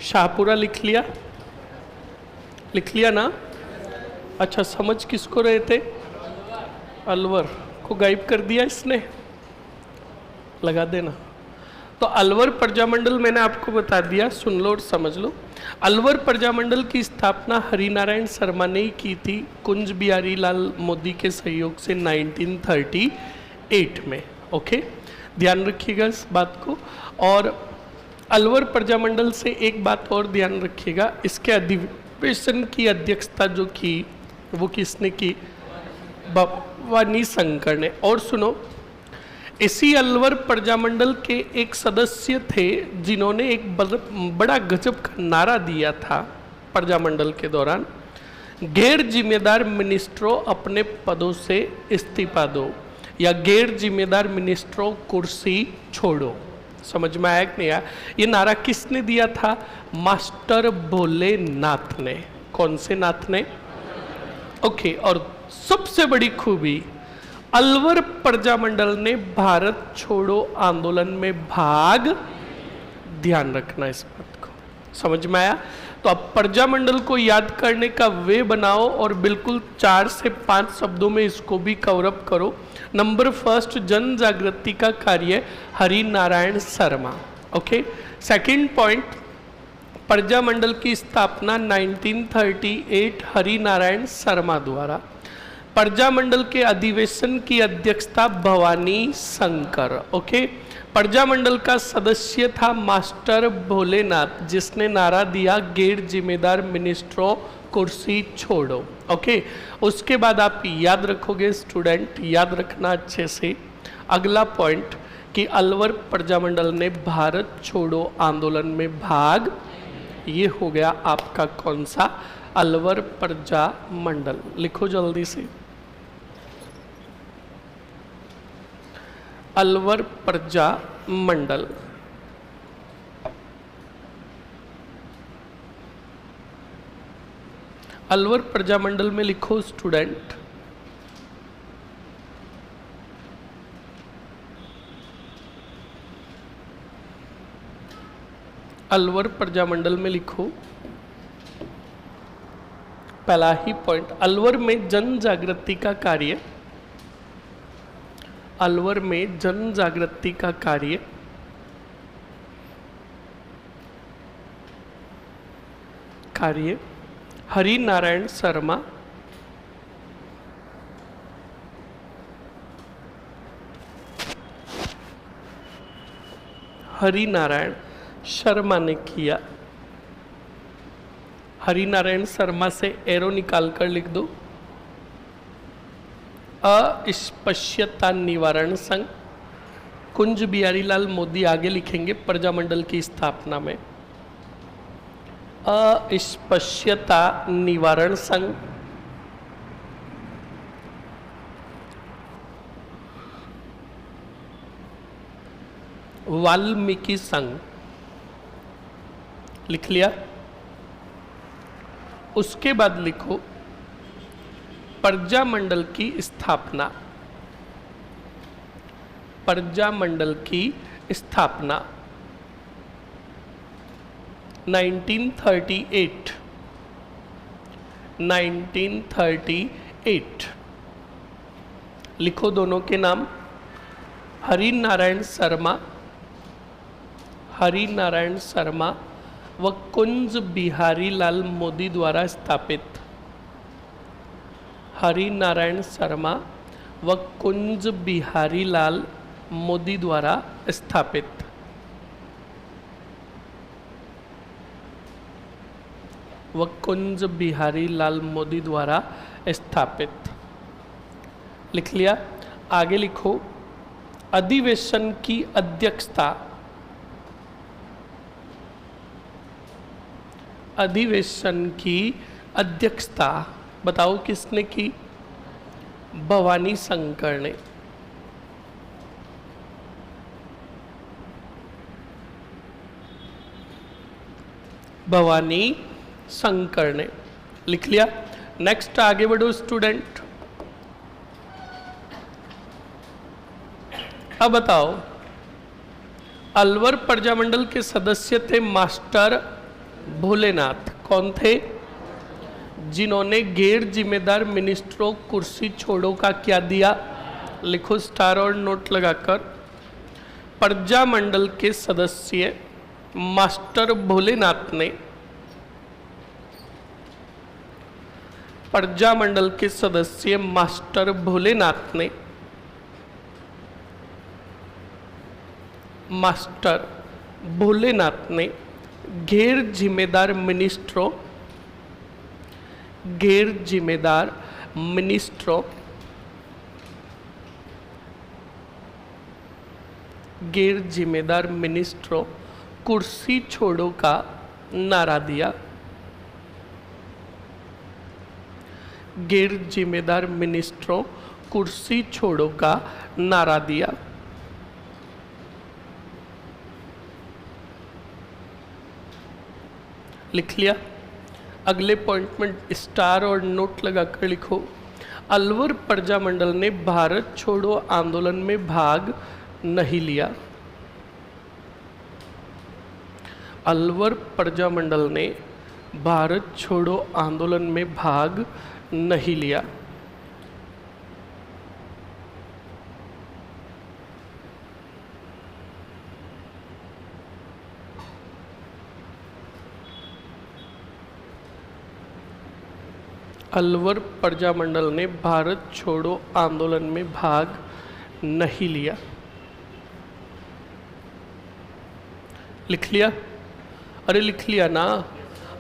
शाहपुरा लिख लिया, लिख लिया ना? अच्छा, समझ किसको रहे थे? अलवर को गायब कर दिया इसने, लगा देना। तो अलवर प्रजामंडल मैंने आपको बता दिया, सुन लो और समझ लो। अलवर प्रजामंडल की स्थापना हरिनारायण शर्मा ने की थी कुंज बिहारी लाल मोदी के सहयोग से 1938 में। ओके, ध्यान रखिएगा इस बात को। और अलवर प्रजामंडल से एक बात और ध्यान रखिएगा, इसके अधिवेशन की अध्यक्षता जो की वो किसने की? भवानी शंकर ने। और सुनो, इसी अलवर प्रजामंडल के एक सदस्य थे जिन्होंने एक बड़ा गजब का नारा दिया था प्रजामंडल के दौरान, गैर जिम्मेदार मिनिस्ट्रों अपने पदों से इस्तीफा दो, या गैर जिम्मेदार मिनिस्ट्रों कुर्सी छोड़ो। समझ में आया कि नहीं आया? ये नारा किसने दिया था? मास्टर भोलेनाथ ने। कौन से नाथ ने? ओके। और सबसे बड़ी खूबी, अलवर प्रजामंडल ने भारत छोड़ो आंदोलन में भाग, ध्यान रखना इस बात को, समझ में आया? तो अब प्रजामंडल को याद करने का वे बनाओ और बिल्कुल 4 से 5 शब्दों में इसको भी कवर अप करो। नंबर फर्स्ट, जन जागृति का कार्य Harinarayan Sharma. Okay. Second point, Prajamandal की स्थापना 1938 हरिनारायण शर्मा द्वारा। प्रजामंडल के अधिवेशन की अध्यक्षता भवानी शंकर। ओके। प्रजामंडल का सदस्य था मास्टर भोलेनाथ, जिसने नारा दिया गैर जिम्मेदार मिनिस्ट्रों कुर्सी छोड़ो। ओके। उसके बाद आप याद रखोगे स्टूडेंट, याद रखना अच्छे से, अगला पॉइंट कि अलवर प्रजामंडल ने भारत छोड़ो आंदोलन में भाग, ये हो गया आपका कौन सा? अलवर प्रजामंडल। लिखो जल्दी से, अलवर प्रजामंडल। अलवर प्रजामंडल में लिखो स्टूडेंट, अलवर प्रजामंडल में लिखो पहला ही पॉइंट, अलवर में जन जागृति का कार्य, अलवर में जन जागृति का कार्य हरिनारायण शर्मा ने किया। हरिनारायण शर्मा से एरो निकाल कर लिख दो, अस्पृश्यता निवारण संघ। कुंज बिहारी लाल मोदी आगे लिखेंगे प्रजामंडल की स्थापना में, अस्पृश्यता निवारण संघ। वाल्मीकि संघ, लिख लिया? उसके बाद लिखो प्रजामंडल की स्थापना, प्रजामंडल की स्थापना 1938। लिखो दोनों के नाम, हरिनारायण शर्मा व कुंज बिहारी लाल मोदी द्वारा स्थापित। हरिनारायण शर्मा व कुंज बिहारी लाल मोदी द्वारा स्थापित। व कुंज बिहारी लाल मोदी द्वारा स्थापित। लिख लिया? आगे लिखो अधिवेशन की अध्यक्षता, अधिवेशन की अध्यक्षता बताओ किसने की? भवानी शंकर ने। भवानी शंकर ने। लिख लिया? नेक्स्ट आगे बढ़ो स्टूडेंट। अब बताओ, अलवर प्रजामंडल के सदस्य थे मास्टर भोलेनाथ कौन थे? जिन्होंने गैर जिम्मेदार मिनिस्ट्रों कुर्सी छोड़ो का क्या दिया? लिखो स्टार और नोट लगाकर। प्रजामंडल के सदस्य मास्टर भोलेनाथ ने, प्रजामंडल के सदस्य मास्टर भोलेनाथ ने, मास्टर भोलेनाथ ने गैर जिम्मेदार मिनिस्ट्रों, गैर जिम्मेदार मिनिस्ट्रों, गैर जिम्मेदार मिनिस्ट्रों कुर्सी छोड़ो का नारा दिया। गैर जिम्मेदार मिनिस्ट्रों कुर्सी छोड़ो का नारा दिया। लिख लिया? अगले पॉइंट में स्टार और नोट लगाकर लिखो। अलवर प्रजामंडल ने भारत छोड़ो आंदोलन में भाग नहीं लिया। अलवर प्रजामंडल ने भारत छोड़ो आंदोलन में भाग नहीं लिया। अलवर प्रजामंडल ने भारत छोड़ो आंदोलन में भाग नहीं लिया। लिख लिया? अरे लिख लिया ना?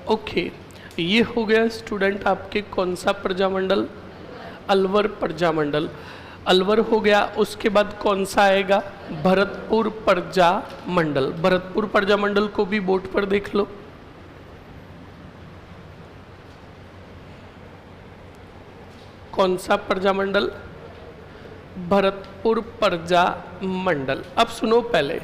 ओके, ये हो गया स्टूडेंट आपके कौन सा प्रजामंडल? अलवर प्रजामंडल। अलवर हो गया, उसके बाद कौन सा आएगा? भरतपुर प्रजामंडल। भरतपुर प्रजामंडल को भी बोर्ड पर देख लो। कौन सा प्रजामंडल? भरतपुर प्रजामंडल। अब सुनो पहले,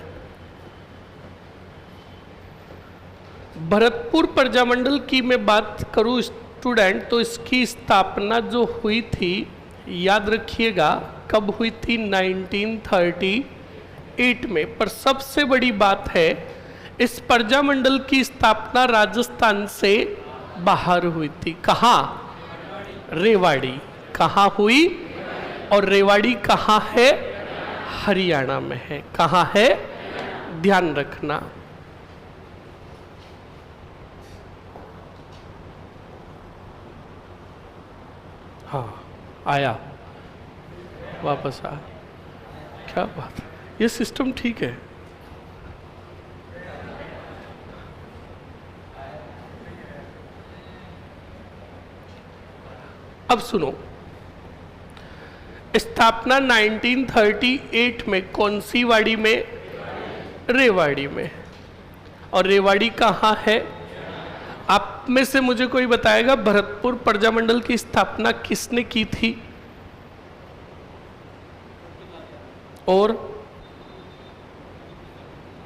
भरतपुर प्रजामंडल की मैं बात करूं स्टूडेंट, तो इसकी स्थापना जो हुई थी, याद रखिएगा कब हुई थी? 1938 में। पर सबसे बड़ी बात है, इस प्रजामंडल की स्थापना राजस्थान से बाहर हुई थी। कहाँ? रेवाड़ी। कहाँ हुई? और रेवाड़ी कहाँ है? हरियाणा में है। कहाँ है? ध्यान रखना। हाँ, आया, वापस आ। क्या बात है, ये सिस्टम ठीक है। अब सुनो, स्थापना 1938 में कौन सी वाड़ी में? रेवाड़ी में। और रेवाड़ी कहाँ है? आप में से मुझे कोई बताएगा भरतपुर प्रजामंडल की स्थापना किसने की थी? और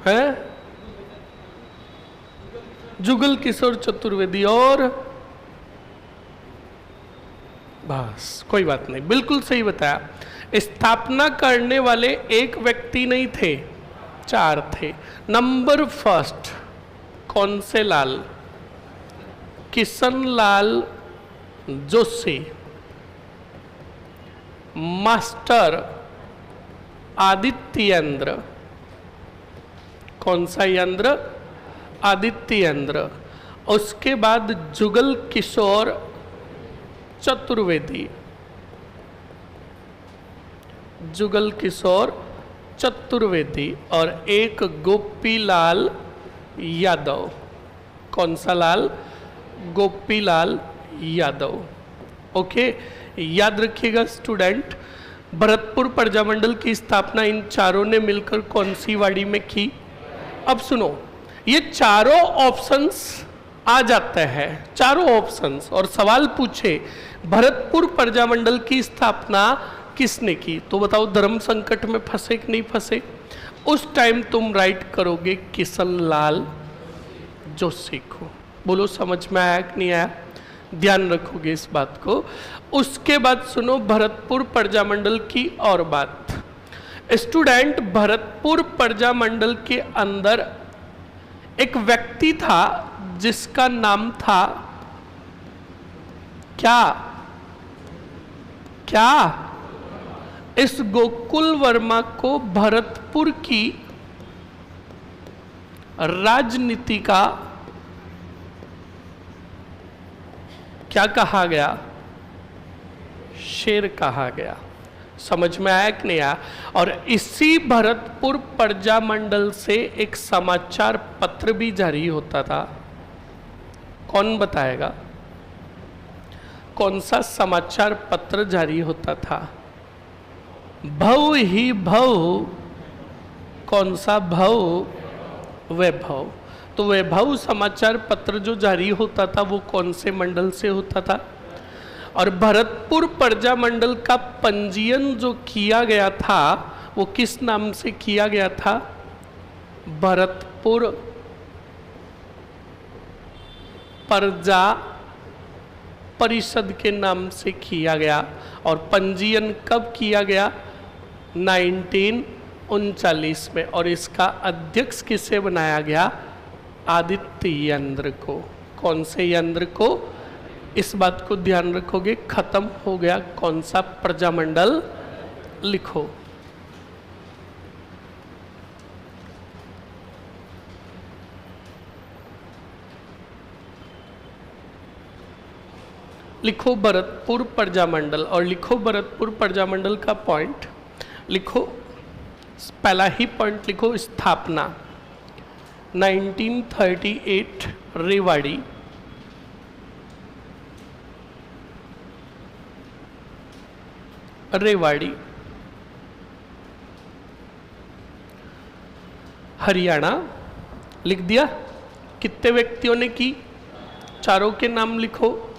है जुगल किशोर चतुर्वेदी। और बस, कोई बात नहीं, बिल्कुल सही बताया। स्थापना करने वाले एक व्यक्ति नहीं थे, 4 थे। नंबर फर्स्ट कौन से लाल? किशन लाल जोशी, मास्टर आदित्येंद्र। कौन सा यंत्र? आदित्येंद्र। उसके बाद जुगल किशोर चतुर्वेदी, जुगल किशोर चतुर्वेदी। और एक गोपीलाल यादव। कौन सा लाल? गोपीलाल यादव। ओके, याद रखिएगा स्टूडेंट, भरतपुर प्रजामंडल की स्थापना इन चारों ने मिलकर कौन सी वाड़ी में की? अब सुनो, ये चारों ऑप्शंस आ जाते हैं, चारों ऑप्शंस, और सवाल पूछे भरतपुर प्रजामंडल की स्थापना किसने की, तो बताओ धर्म संकट में फंसे कि नहीं फंसे? उस टाइम तुम राइट करोगे किशन लाल जोशी को। बोलो समझ में आया कि नहीं आया? ध्यान रखोगे इस बात को। उसके बाद सुनो भरतपुर प्रजामंडल की और बात। स्टूडेंट, भरतपुर प्रजामंडल के अंदर एक व्यक्ति था जिसका नाम था क्या? क्या? इस गोकुल वर्मा को भरतपुर की राजनीति का क्या कहा गया? शेर कहा गया। समझ में आया कि नहीं आया? और इसी भरतपुर प्रजा मंडल से एक समाचार पत्र भी जारी होता था। कौन बताएगा कौन सा समाचार पत्र जारी होता था? भव ही भव। कौन सा भव? वैभव। तो वैभव समाचार पत्र जो जारी होता था वो कौन से मंडल से होता था? और भरतपुर प्रजा मंडल का पंजीयन जो किया गया था वो किस नाम से किया गया था? भरतपुर प्रजा परिषद के नाम से किया गया। और पंजीयन कब किया गया? 1939 में। और इसका अध्यक्ष किसे बनाया गया? आदित्य यंत्र को। कौन से यंत्र को? इस बात को ध्यान रखोगे। खत्म हो गया कौन सा प्रजामंडल? लिखो। लिखो भरतपुर प्रजामंडल और लिखो भरतपुर प्रजामंडल का पॉइंट लिखो। पहला ही पॉइंट लिखो, स्थापना 1938 रेवाड़ी। रेवाड़ी हरियाणा। लिख दिया। कितने व्यक्तियों ने की? चारों के नाम लिखो।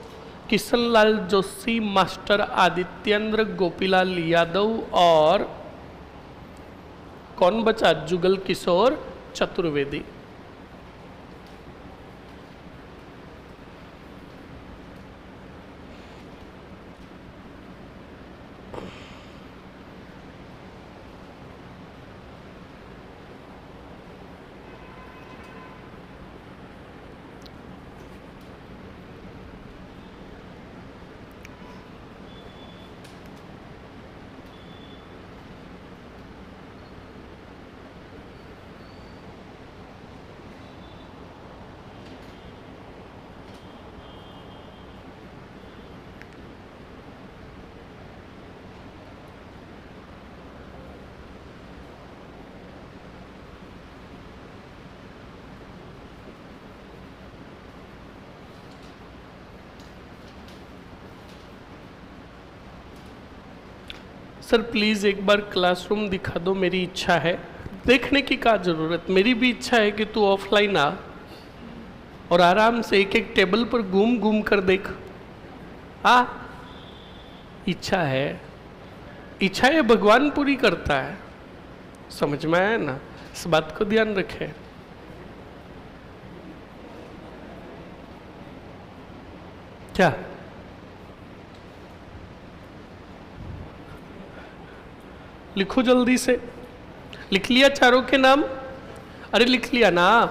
किशनलाल जोशी, मास्टर आदित्येंद्र, गोपीलाल यादव और कौन बचा? जुगल किशोर चतुर्वेदी। सर प्लीज़ एक बार क्लासरूम दिखा दो, मेरी इच्छा है। देखने की क्या ज़रूरत, मेरी भी इच्छा है कि तू ऑफलाइन आ और आराम से एक एक टेबल पर घूम घूम कर देख। आ इच्छा है, इच्छा ये भगवान पूरी करता है। समझ में आया ना? इस बात को ध्यान रखें। क्या लिखो जल्दी से। लिख लिया चारों के नाम? अरे लिख लिया ना?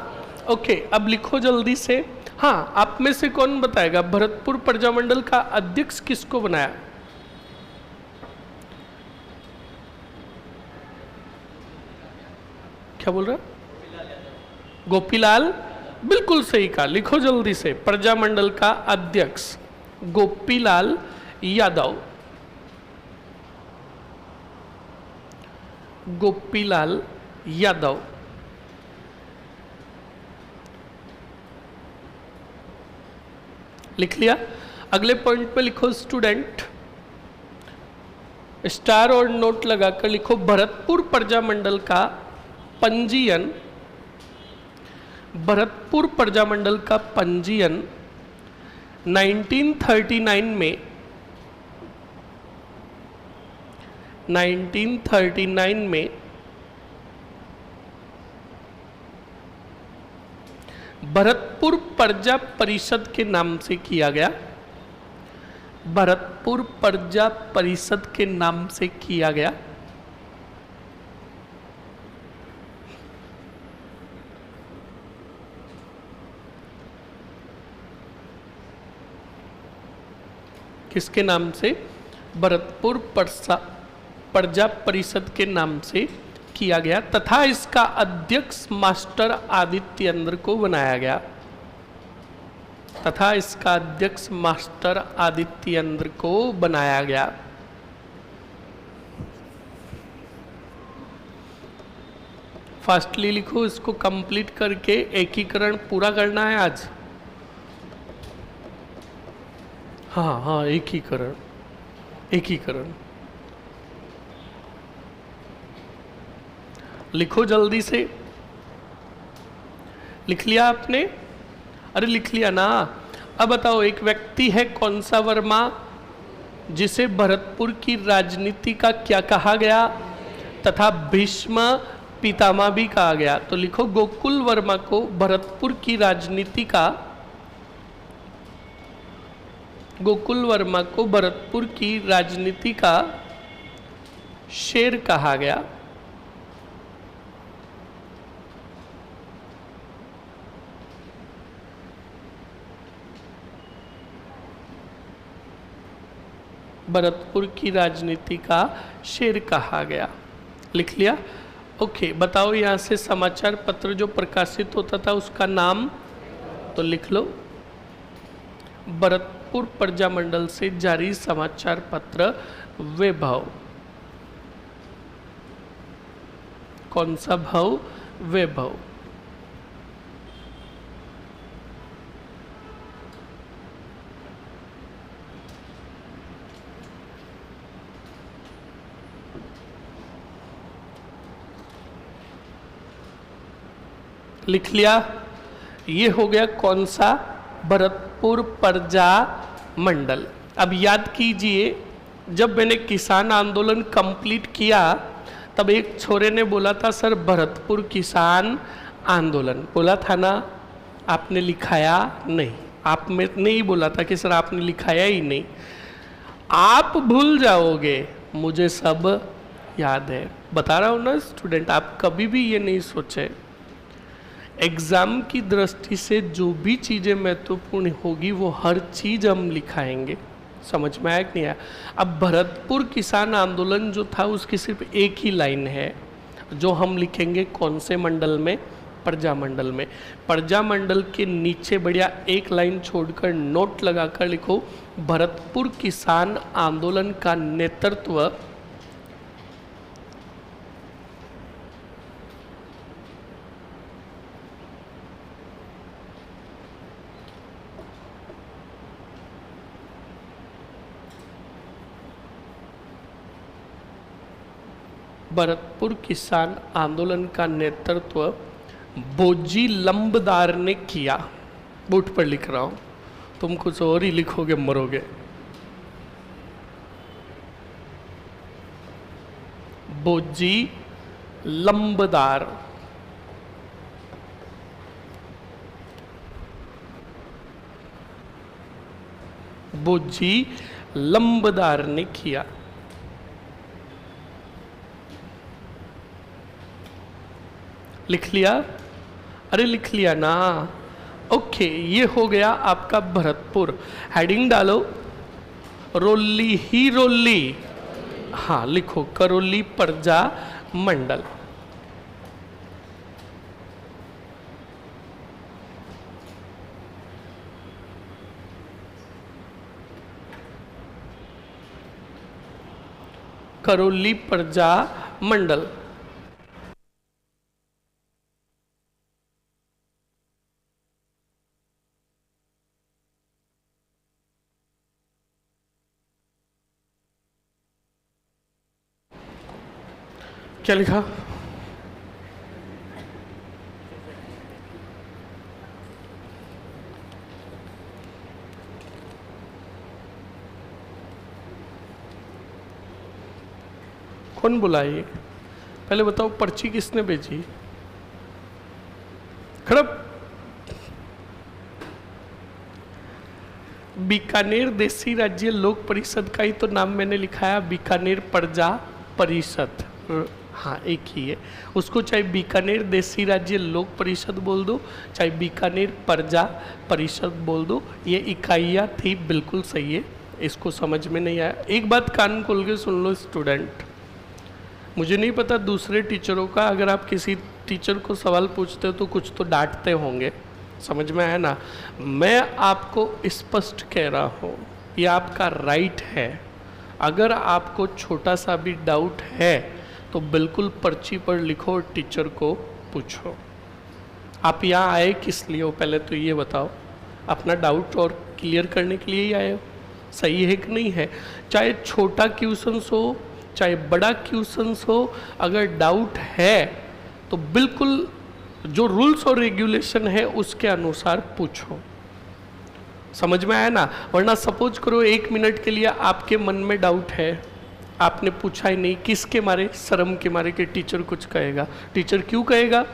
ओके, अब लिखो जल्दी से। हाँ, आप में से कौन बताएगा भरतपुर प्रजामंडल का अध्यक्ष किसको बनाया? क्या बोल रहा? गोपीलाल। बिल्कुल सही कहा। लिखो जल्दी से। प्रजामंडल का अध्यक्ष गोपीलाल यादव। गोपीलाल यादव। लिख लिया? अगले पॉइंट पे लिखो स्टूडेंट, स्टार और नोट लगाकर लिखो भरतपुर प्रजामंडल का पंजीयन। भरतपुर प्रजामंडल का पंजीयन 1939 में 1939 में भरतपुर प्रजा परिषद के नाम से किया गया। भरतपुर प्रजा परिषद के नाम से किया गया। किसके नाम से? भरतपुर प्रजा परिषद के नाम से किया गया तथा इसका अध्यक्ष मास्टर आदित्येंद्र को बनाया गया। तथा इसका अध्यक्ष मास्टर आदित्येंद्र को बनाया गया। फास्टली लिखो, इसको कंप्लीट करके एकीकरण पूरा करना है आज। हाँ हाँ, एकीकरण एकीकरण लिखो जल्दी से। लिख लिया आपने? अरे लिख लिया ना। अब बताओ, एक व्यक्ति है कौन सा वर्मा, जिसे भरतपुर की राजनीति का क्या कहा गया तथा भीष्म पितामह भी कहा गया। तो लिखो, गोकुल वर्मा को भरतपुर की राजनीति का, गोकुल वर्मा को भरतपुर की राजनीति का शेर कहा गया। भरतपुर की राजनीति का शेर कहा गया। लिख लिया? ओके, बताओ यहाँ से समाचार पत्र जो प्रकाशित होता था उसका नाम, तो लिख लो, भरतपुर प्रजामंडल से जारी समाचार पत्र वैभव। कौन सा भाव? वैभव। लिख लिया? ये हो गया कौन सा? भरतपुर प्रजा मंडल। अब याद कीजिए, जब मैंने किसान आंदोलन कंप्लीट किया तब एक छोरे ने बोला था सर भरतपुर किसान आंदोलन, बोला था ना? आपने लिखाया नहीं? आप में नहीं बोला था कि सर आपने लिखाया ही नहीं। आप भूल जाओगे, मुझे सब याद है। बता रहा हूँ ना स्टूडेंट, आप कभी भी ये नहीं सोचे। एग्ज़ाम की दृष्टि से जो भी चीज़ें महत्वपूर्ण होगी वो हर चीज़ हम लिखाएंगे। समझ में आया कि नहीं आया? अब भरतपुर किसान आंदोलन जो था उसकी सिर्फ एक ही लाइन है जो हम लिखेंगे कौन से मंडल में? प्रजामंडल में। प्रजामंडल के नीचे बढ़िया एक लाइन छोड़कर नोट लगाकर लिखो, भरतपुर किसान आंदोलन का नेतृत्व भरतपुर किसान आंदोलन का नेतृत्व बोजी लंबदार ने किया। बोर्ड पर लिख रहा हूं, तुम कुछ और ही लिखोगे मरोगे। बोजी लंबदार, बोजी लंबदार ने किया। लिख लिया? अरे लिख लिया ना। ओके, ये हो गया आपका भरतपुर। हेडिंग डालो, रोली ही रोली। हाँ लिखो, करौली प्रजा मंडल। करौली प्रजा मंडल। क्या लिखा? कौन बुलाए? पहले बताओ, पर्ची किसने भेजी? खड़प। बीकानेर देशी राज्य लोक परिषद का ही तो नाम मैंने लिखाया, बीकानेर प्रजा परिषद। हाँ एक ही है, उसको चाहे बीकानेर देशी राज्य लोक परिषद बोल दो, चाहे बीकानेर प्रजा परिषद बोल दो, ये इकाइयाँ थी, बिल्कुल सही है, इसको समझ में नहीं आया, एक बात कान खोल के सुन लो स्टूडेंट, मुझे नहीं पता दूसरे टीचरों का, अगर आप किसी टीचर को सवाल पूछते हो तो कुछ तो डांटते होंगे, समझ में आया ना। मैं आपको स्पष्ट कह रहा हूँ, ये आपका राइट है। अगर आपको छोटा सा भी डाउट है तो बिल्कुल पर्ची पर लिखो और टीचर को पूछो। आप यहाँ आए किस लिए हो, पहले तो ये बताओ। अपना डाउट और क्लियर करने के लिए ही आए हो, सही है कि नहीं है। चाहे छोटा क्वेश्चंस हो चाहे बड़ा क्वेश्चंस हो, अगर डाउट है तो बिल्कुल जो रूल्स और रेगुलेशन है उसके अनुसार पूछो। समझ में आया ना। वरना सपोज करो 1 मिनट के लिए आपके मन में डाउट है, आपने पूछा ही नहीं, किसके मारे, शर्म के मारे कि टीचर कुछ कहेगा। टीचर क्यों कहेगा,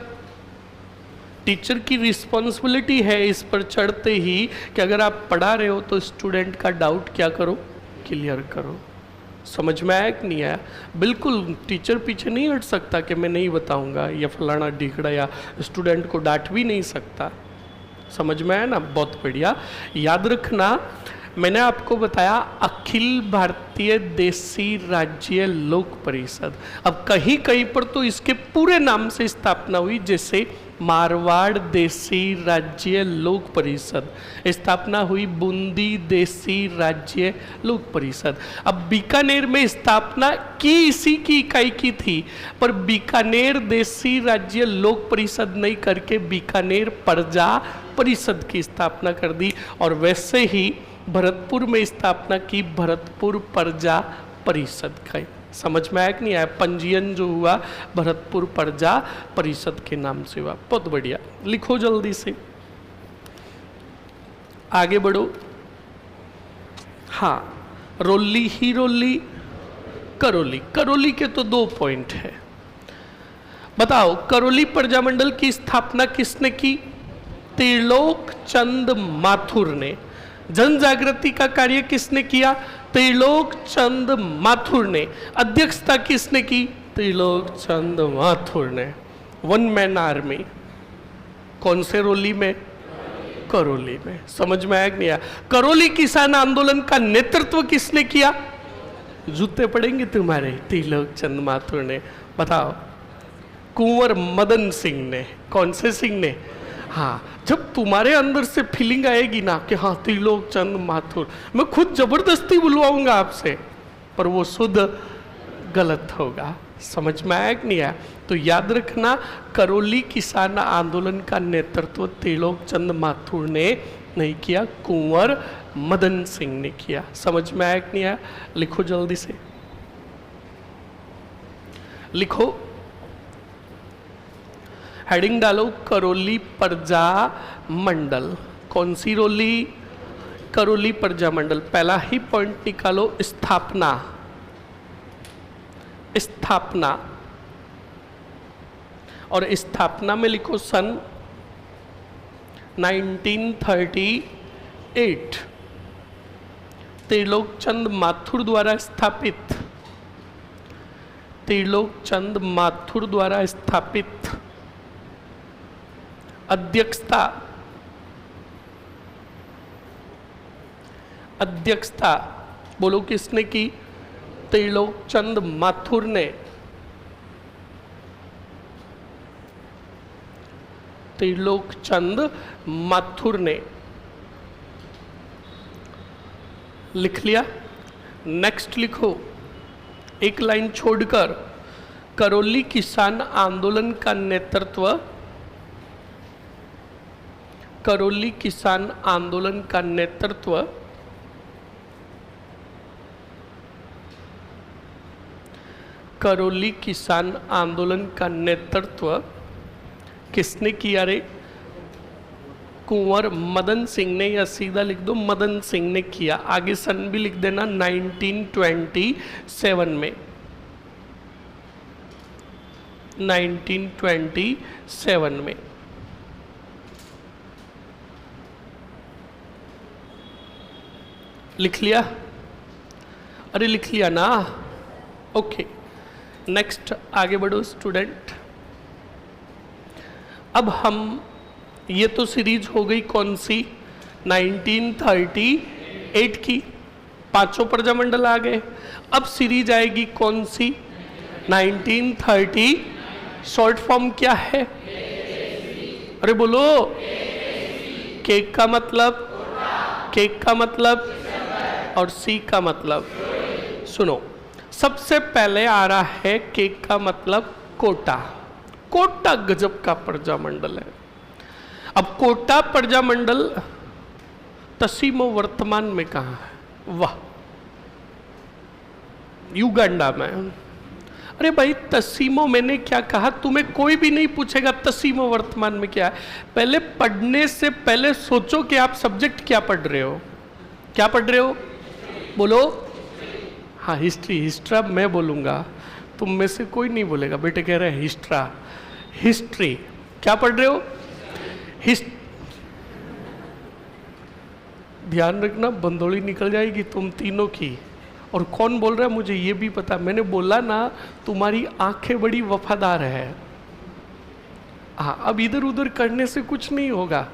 टीचर की रिस्पॉन्सिबिलिटी है इस पर चढ़ते ही कि अगर आप पढ़ा रहे हो तो स्टूडेंट का डाउट क्या करो, क्लियर करो। समझ में आया कि नहीं आया। बिल्कुल टीचर पीछे नहीं हट सकता कि मैं नहीं बताऊंगा, या फलाना ढीकड़ा, या स्टूडेंट को डांट भी नहीं सकता। समझ में आया ना, बहुत बढ़िया। याद रखना, मैंने आपको बताया अखिल भारतीय देसी राज्य लोक परिषद। अब कहीं कहीं पर तो इसके पूरे नाम से स्थापना हुई, जैसे मारवाड़ देसी राज्य लोक परिषद, स्थापना हुई बूंदी देसी राज्य लोक परिषद। अब बीकानेर में स्थापना की इसी की इकाई की थी, पर बीकानेर देसी राज्य लोक परिषद नहीं करके बीकानेर प्रजा परिषद की स्थापना कर दी। और वैसे ही भरतपुर में स्थापना की भरतपुर प्रजा परिषद का। समझ में आया कि नहीं आया। पंजीयन जो हुआ भरतपुर प्रजा परिषद के नाम से हुआ। बहुत बढ़िया, लिखो जल्दी से, आगे बढ़ो। हाँ, रोली ही रोली, करौली। करौली के तो 2 पॉइंट है। बताओ करौली प्रजामंडल की स्थापना किसने की? त्रिलोक चंद माथुर ने। जन जागृति का कार्य किसने किया? त्रिलोक चंद माथुर ने। अध्यक्षता किसने की? त्रिलोक चंद माथुर ने। 1 मैन आर्मी। कौन से रोली में? करौली में। समझ में आया कि नहीं आया। करौली किसान आंदोलन का नेतृत्व किसने किया? जूते पड़ेंगे तुम्हारे, त्रिलोक चंद माथुर ने। बताओ। कुंवर मदन सिंह ने। कौन से सिंह ने? हाँ, जब तुम्हारे अंदर से फीलिंग आएगी ना कि हाँ त्रिलोक चंद माथुर, मैं खुद जबरदस्ती बुलवाऊंगा आपसे, पर वो शुद्ध गलत होगा। समझ में आया कि नहीं आया। तो याद रखना, करौली किसान आंदोलन का नेतृत्व त्रिलोक चंद माथुर ने नहीं किया, कुंवर मदन सिंह ने किया। समझ में आया कि नहीं आया। लिखो जल्दी से, लिखो, हेडिंग डालो, करौली प्रजा मंडल। कौन सी रोली? करौली प्रजा मंडल। पहला ही पॉइंट निकालो, स्थापना। स्थापना, और स्थापना में लिखो सन 1938। त्रिलोक चंद माथुर द्वारा स्थापित। त्रिलोक चंद माथुर द्वारा स्थापित। अध्यक्षता, अध्यक्षता बोलो किसने की? त्रिलोक चंद माथुर ने। त्रिलोक चंद माथुर ने। लिख लिया। नेक्स्ट लिखो, एक लाइन छोड़कर, करौली किसान आंदोलन का नेतृत्व, करौली किसान आंदोलन का नेतृत्व करौली किसान आंदोलन का नेतृत्व किसने किया रे? कुंवर मदन सिंह ने, या सीधा लिख दो मदन सिंह ने किया। आगे सन भी लिख देना, 1927 में। 1927 में। लिख लिया? अरे लिख लिया ना। ओके, नेक्स्ट आगे बढ़ो स्टूडेंट। अब हम, ये तो सीरीज हो गई कौन सी? 1938 की। पांचों प्रजामंडल आ गए। अब सीरीज आएगी कौन सी? 1930। शॉर्ट फॉर्म क्या है? अरे बोलो। केक का मतलब, केक का मतलब और सी का मतलब। सुनो, सबसे पहले आ रहा है केक का मतलब कोटा। कोटा गजब का प्रजामंडल है। अब कोटा प्रजामंडल तसीमो वर्तमान में कहाँ है? वाह, युगांडा में। अरे भाई तसीमो मैंने क्या कहा? तुम्हें कोई भी नहीं पूछेगा तसीमो वर्तमान में क्या है। पहले पढ़ने से पहले सोचो कि आप सब्जेक्ट क्या पढ़ रहे हो। क्या पढ़ रहे हो? बोलो। हाँ, हिस्ट्री। हिस्ट्रा मैं बोलूँगा, तुम में से कोई नहीं बोलेगा। बेटे कह रहे हैं हिस्ट्रा, हिस्ट्री। क्या पढ़ रहे हो? ध्यान रखना, बंदोली निकल जाएगी तुम तीनों की। और कौन बोल रहा है मुझे ये भी पता। मैंने बोला ना, तुम्हारी आंखें बड़ी वफादार है। हाँ, अब इधर उधर करने से कुछ नहीं होगा।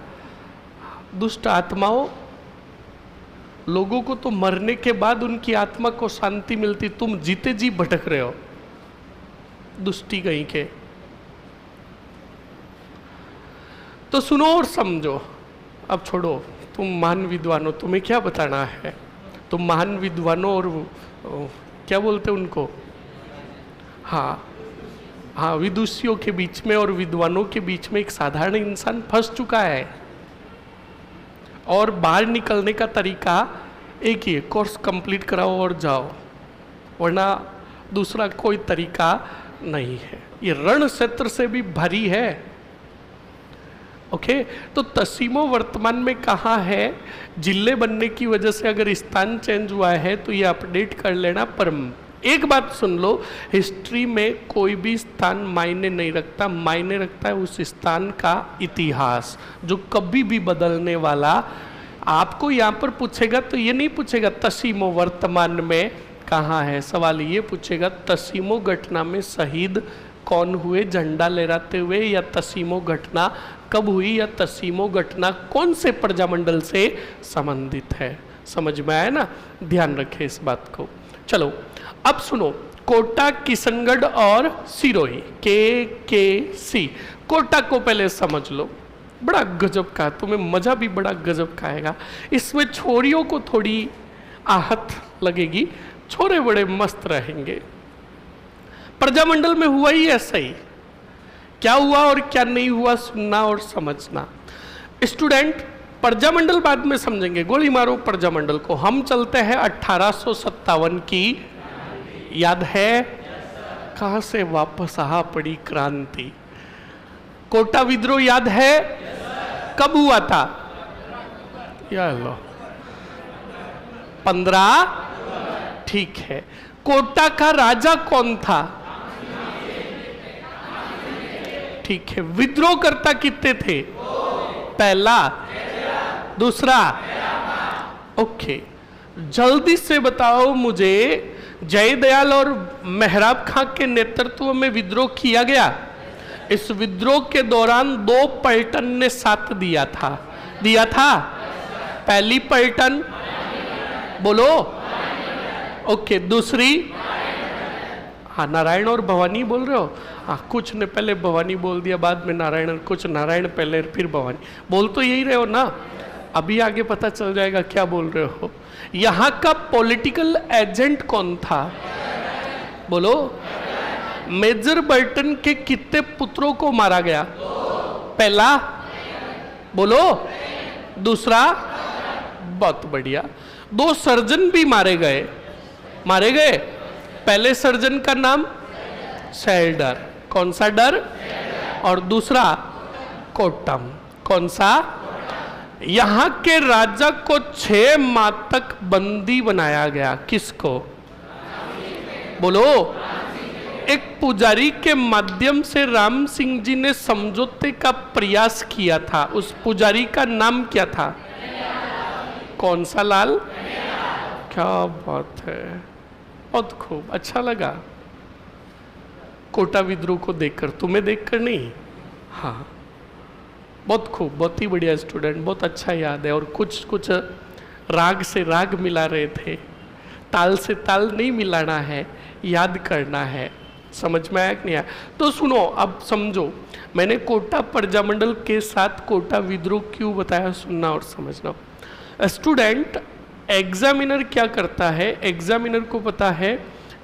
दुष्ट आत्माओं, लोगों को तो मरने के बाद उनकी आत्मा को शांति मिलती, तुम जीते जी भटक रहे हो, दुष्टी कहीं के। तो सुनो और समझो। अब छोड़ो, तुम महान विद्वानों, तुम्हें क्या बताना है? तुम महान विद्वानों और क्या बोलते उनको, हाँ हाँ, विदुषियों के बीच में और विद्वानों के बीच में एक साधारण इंसान फंस चुका है। और बाहर निकलने का तरीका एक ही है, कोर्स कंप्लीट कराओ और जाओ, वरना दूसरा कोई तरीका नहीं है। ये रण क्षेत्र से भी भारी है। ओके, तो तसीमो वर्तमान में कहाँ है? जिले बनने की वजह से अगर स्थान चेंज हुआ है तो ये अपडेट कर लेना। पर एक बात सुन लो, हिस्ट्री में कोई भी स्थान मायने नहीं रखता, मायने रखता है उस स्थान का इतिहास, जो कभी भी बदलने वाला। आपको यहाँ पर पूछेगा तो ये नहीं पूछेगा तसीमो वर्तमान में कहाँ है, सवाल ये पूछेगा तसीमो घटना में शहीद कौन हुए झंडा लहराते हुए, या तसीमो घटना कब हुई, या तसीमो घटना कौन से प्रजामंडल से संबंधित है। समझ में आया ना? ध्यान रखें इस बात को। चलो अब सुनो, कोटा, किशनगढ़ और सिरोही, के सी। कोटा को पहले समझ लो, बड़ा गजब का, तुम्हें मजा भी बड़ा गजब का आएगा। इसमें छोरियों को थोड़ी आहत लगेगी, छोरे बड़े मस्त रहेंगे। प्रजामंडल में हुआ ही ऐसा ही, क्या हुआ और क्या नहीं हुआ सुनना और समझना। स्टूडेंट, प्रजामंडल बाद में समझेंगे, गोली मारो प्रजामंडल को। हम चलते हैं 1857 की, याद है? कहां से वापस आ पड़ी क्रांति। कोटा विद्रोह याद है? कब हुआ था? यार लो, 15। ठीक है। कोटा का राजा कौन था? ठीक है। विद्रोह करता कितने थे? पहला, दूसरा। ओके, जल्दी से बताओ मुझे, जयदयाल और मेहराब खां के नेतृत्व में विद्रोह किया गया। इस विद्रोह के दौरान 2 पलटन ने साथ दिया था। पहली पलटन बोलो। ओके, दूसरी? हाँ, नारायण और भवानी बोल रहे हो? हाँ, कुछ ने पहले भवानी बोल दिया, बाद में नारायण, कुछ नारायण पहले फिर भवानी। बोल तो यही रहे हो ना? अभी आगे पता चल जाएगा क्या बोल रहे हो। यहाँ का पॉलिटिकल एजेंट कौन था? बोलो। मेजर बर्टन के कितने पुत्रों को मारा गया? पहला बोलो, दूसरा? बहुत बढ़िया। 2 सर्जन भी मारे गए। पहले सर्जन का नाम सेल्डर, कौन सा डर? और दूसरा कोटम, कौन सा? यहां के राजा को 6 माह तक बंदी बनाया गया। किसको? बोलो। एक पुजारी के माध्यम से राम सिंह जी ने समझौते का प्रयास किया था। उस पुजारी का नाम क्या था? कौन सा लाल? क्या बात है, बहुत खूब, अच्छा लगा कोटा विद्रोह को देखकर। तुम्हें देखकर नहीं? हाँ, बहुत खूब, बहुत ही बढ़िया स्टूडेंट, बहुत अच्छा याद है। और कुछ राग से राग मिला रहे थे, ताल से ताल नहीं मिलाना है, याद करना है। समझ में आया कि नहीं आया? तो सुनो, अब समझो, मैंने कोटा प्रजामंडल के साथ कोटा विद्रोह क्यों बताया, सुनना और समझना। स्टूडेंट, एग्जामिनर क्या करता है, एग्जामिनर को पता है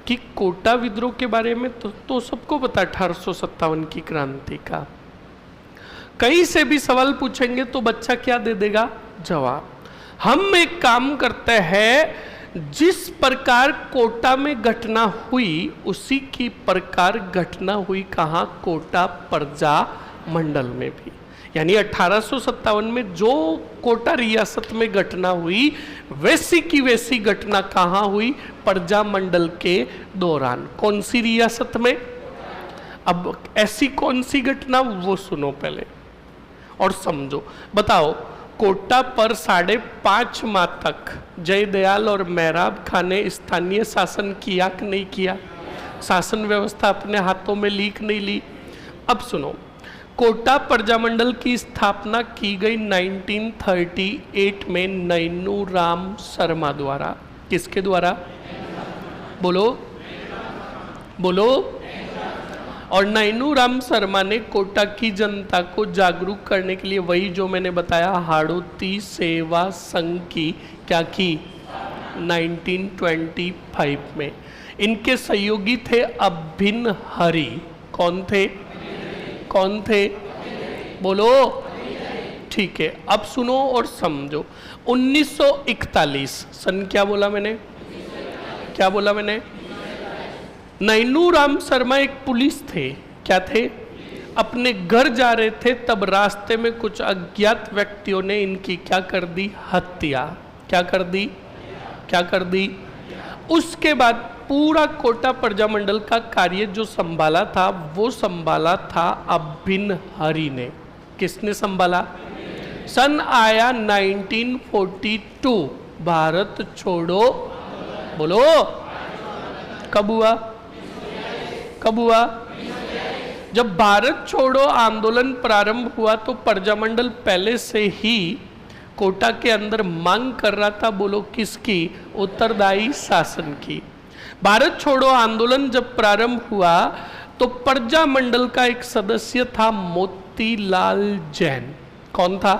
कि कोटा विद्रोह के बारे में तो सबको पता 1857 की क्रांति का। कहीं से भी सवाल पूछेंगे तो बच्चा क्या दे देगा, जवाब। हम एक काम करते हैं, जिस प्रकार कोटा में घटना हुई उसी की प्रकार घटना हुई कहाँ, कोटा प्रजा मंडल में भी। यानी 1857 में जो कोटा रियासत में घटना हुई वैसी की वैसी घटना कहाँ हुई, प्रजा मंडल के दौरान। कौन सी रियासत में? अब ऐसी कौन सी घटना, वो सुनो पहले और समझो। बताओ, कोटा पर 5.5 माह तक जयदयाल और मेहराब खां ने स्थानीय शासन किया कि नहीं किया? शासन व्यवस्था अपने हाथों में ली कि नहीं ली? अब सुनो, कोटा प्रजामंडल की स्थापना की गई 1938 में नैनूराम शर्मा द्वारा। किसके द्वारा? बोलो बोलो। और नैनूराम शर्मा ने कोटा की जनता को जागरूक करने के लिए वही जो मैंने बताया हाड़ौती सेवा संघ की क्या की 1925 में। इनके सहयोगी थे अभिन्न हरि। कौन थे? कौन थे? बोलो। ठीक है, अब सुनो और समझो। 1941 सन, क्या बोला मैंने, क्या बोला मैंने? नैनूराम शर्मा एक पुलिस थे। क्या थे? अपने घर जा रहे थे, तब रास्ते में कुछ अज्ञात व्यक्तियों ने इनकी क्या कर दी, हत्या। क्या कर दी? क्या कर दी? उसके बाद पूरा कोटा प्रजामंडल का कार्य जो संभाला था वो संभाला था अभिन्न हरि ने। किसने संभाला? सन आया 1942, भारत छोड़ो, बोलो, कब हुआ? कब हुआ? जब भारत छोड़ो आंदोलन प्रारंभ हुआ तो प्रजामंडल पहले से ही कोटा के अंदर मांग कर रहा था, बोलो किसकी? उत्तरदायी शासन की। भारत छोड़ो आंदोलन जब प्रारंभ हुआ तो प्रजामंडल का एक सदस्य था मोतीलाल जैन। कौन था?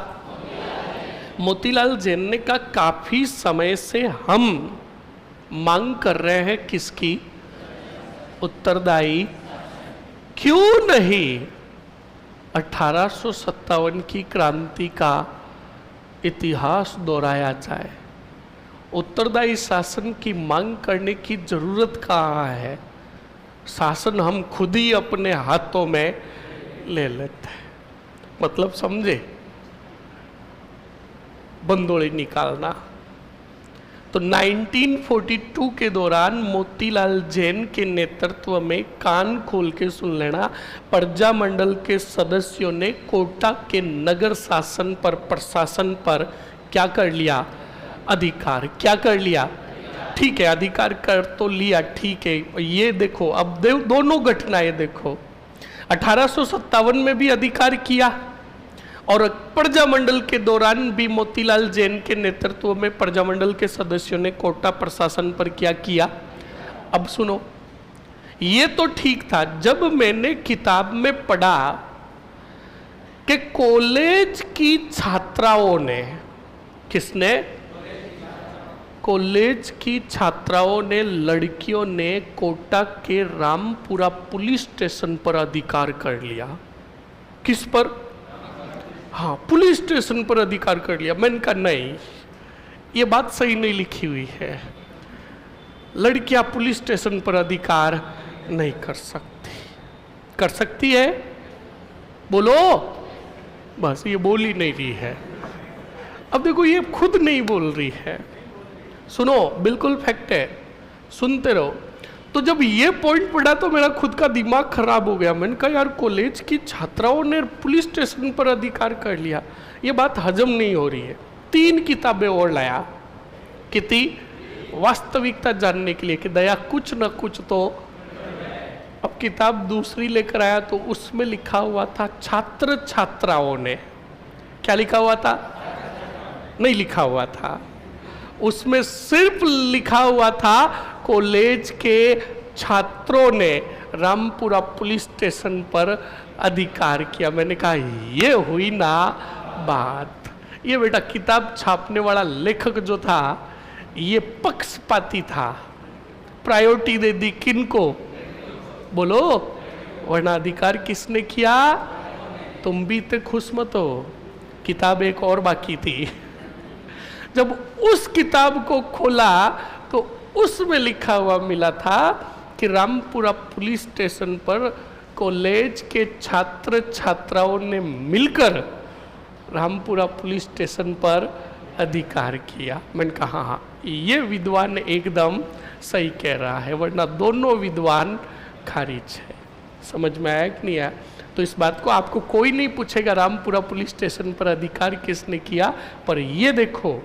मोतीलाल जैन ने कहा काफी समय से हम मांग कर रहे हैं किसकी? उत्तरदायी। क्यों नहीं 1857 की क्रांति का इतिहास दोहराया जाए? उत्तरदायी शासन की मांग करने की जरूरत कहाँ है? शासन हम खुद ही अपने हाथों में ले लेते हैं। मतलब समझे? बंदोड़ी निकालना। तो 1942 के दौरान मोतीलाल जैन के नेतृत्व में, कान खोल के सुन लेना, प्रजामंडल के सदस्यों ने कोटा के नगर शासन पर, प्रशासन पर क्या कर लिया? अधिकार। क्या कर लिया? ठीक है, अधिकार कर तो लिया, ठीक है। ये देखो, अब दोनों घटनाएं देखो। 1857 में भी अधिकार किया और प्रजामंडल के दौरान भी मोतीलाल जैन के नेतृत्व में प्रजामंडल के सदस्यों ने कोटा प्रशासन पर क्या किया? अब सुनो, ये तो ठीक था। जब मैंने किताब में पढ़ा कि कॉलेज की छात्राओं ने, किसने? कॉलेज की छात्राओं ने, लड़कियों ने कोटा के रामपुरा पुलिस स्टेशन पर अधिकार कर लिया। किस पर? हाँ, पुलिस स्टेशन पर अधिकार कर लिया। मैंने कहा नहीं, ये बात सही नहीं लिखी हुई है। लड़कियां पुलिस स्टेशन पर अधिकार नहीं कर सकती। कर सकती है? बोलो। बस ये बोल ही नहीं रही है। अब देखो, ये खुद नहीं बोल रही है। सुनो, बिल्कुल फैक्ट है, सुनते रहो। तो जब ये पॉइंट पढ़ा तो मेरा खुद का दिमाग खराब हो गया। मैंने कहा यार, कॉलेज की छात्राओं ने पुलिस स्टेशन पर अधिकार कर लिया, ये बात हजम नहीं हो रही है। 3 किताबें और लाया। कितनी? वास्तविकता जानने के लिए कि दया कुछ न कुछ तो। अब किताब दूसरी लेकर आया तो उसमें लिखा हुआ था छात्र छात्राओं ने। क्या लिखा हुआ था? नहीं लिखा हुआ था। उसमें सिर्फ लिखा हुआ था कॉलेज के छात्रों ने रामपुरा पुलिस स्टेशन पर अधिकार किया। मैंने कहा ये हुई ना बात। ये बेटा किताब छापने वाला लेखक जो था ये पक्षपाती था, प्रायोरिटी दे दी किनको? बोलो, वरना अधिकार किसने किया? तुम भी इतने खुश मत हो, किताब एक और बाकी थी। जब उस किताब को खोला तो उसमें लिखा हुआ मिला था कि रामपुरा पुलिस स्टेशन पर कॉलेज के छात्र छात्राओं ने मिलकर रामपुरा पुलिस स्टेशन पर अधिकार किया। मैंने कहा हाँ ये विद्वान एकदम सही कह रहा है, वरना दोनों विद्वान खारिज है। समझ में आया कि नहीं आया? तो इस बात को आपको कोई नहीं पूछेगा रामपुरा पुलिस स्टेशन पर अधिकार किसने किया, पर ये देखो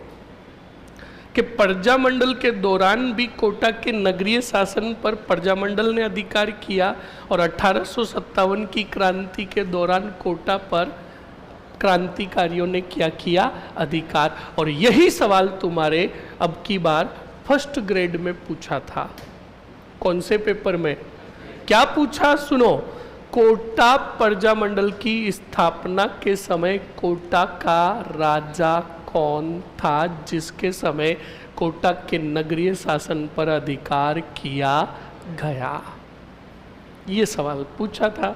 कि प्रजामंडल के दौरान भी कोटा के नगरीय शासन पर प्रजामंडल ने अधिकार किया और 1857 की क्रांति के दौरान कोटा पर क्रांतिकारियों ने क्या किया? अधिकार। और यही सवाल तुम्हारे अब की बार फर्स्ट ग्रेड में पूछा था। कौन से पेपर में? क्या पूछा? सुनो, कोटा प्रजामंडल की स्थापना के समय कोटा का राजा कौन था जिसके समय कोटा के नगरीय शासन पर अधिकार किया गया? ये सवाल पूछा था।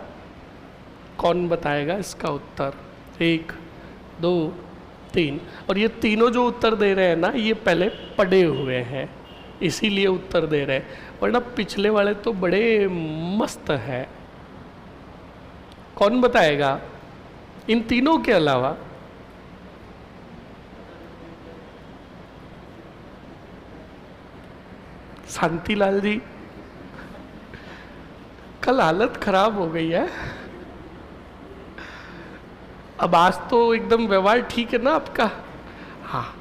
कौन बताएगा इसका उत्तर? 1, 2, 3। और ये तीनों जो उत्तर दे रहे हैं ना, ये पहले पढ़े हुए हैं, इसीलिए उत्तर दे रहे हैं, वरना पिछले वाले तो बड़े मस्त है। कौन बताएगा इन तीनों के अलावा? शांतिलाल जी, कल हालत खराब हो गई है। अब आज तो एकदम व्यवहार ठीक है ना आपका? हाँ,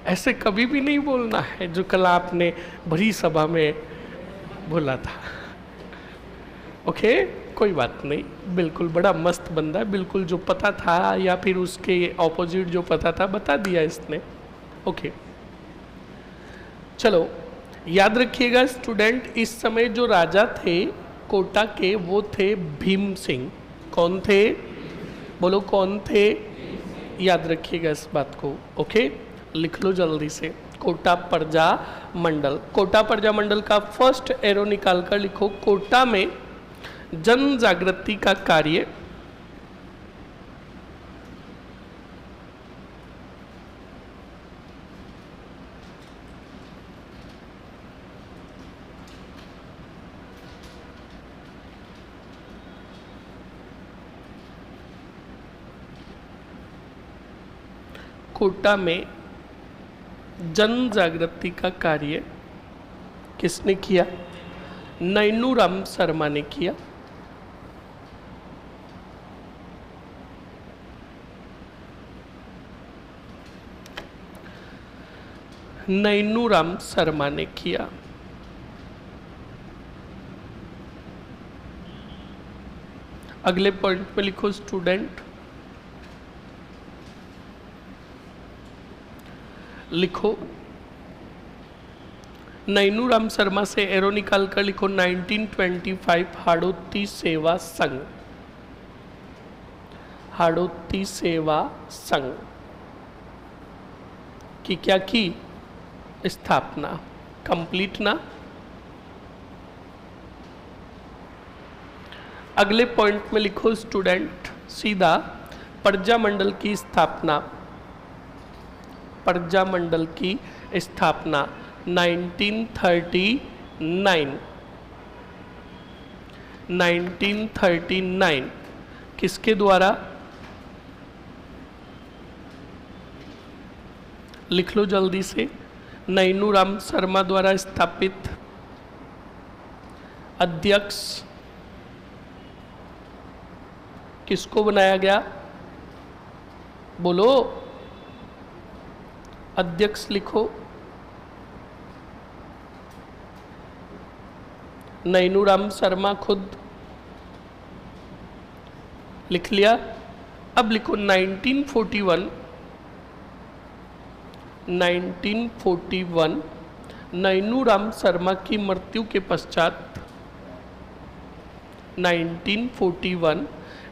ऐसे कभी भी नहीं बोलना है जो कल आपने भरी सभा में बोला था। ओके, कोई बात नहीं, बिल्कुल बड़ा मस्त बंदा है, बिल्कुल जो पता था या फिर उसके ऑपोजिट जो पता था बता दिया इसने। ओके, चलो याद रखिएगा स्टूडेंट, इस समय जो राजा थे कोटा के वो थे भीम सिंह। कौन थे? बोलो कौन थे? याद रखिएगा इस बात को। ओके, लिख लो जल्दी से। कोटा प्रजा मंडल, कोटा प्रजा मंडल का फर्स्ट एरो निकाल कर लिखो। कोटा में जन जागृति का कार्य कोटा में जन जागृति का कार्य किसने किया? नैनूराम शर्मा ने किया। नैनूराम शर्मा ने किया। अगले पॉइंट पे लिखो स्टूडेंट, लिखो नैनूराम शर्मा से एरो निकाल कर लिखो 1925 हाड़ौती सेवा संघ। हाड़ौती सेवा संघ की क्या की? स्थापना। कंप्लीट ना? अगले पॉइंट में लिखो स्टूडेंट सीधा प्रजामंडल की स्थापना। प्रजामंडल की स्थापना 1939 किसके द्वारा? लिख लो जल्दी से। नैनूराम शर्मा द्वारा स्थापित। अध्यक्ष किसको बनाया गया? बोलो, अध्यक्ष लिखो। नैनूराम शर्मा खुद लिख लिया। अब लिखो 1941 1941 नैनूराम शर्मा की मृत्यु के पश्चात 1941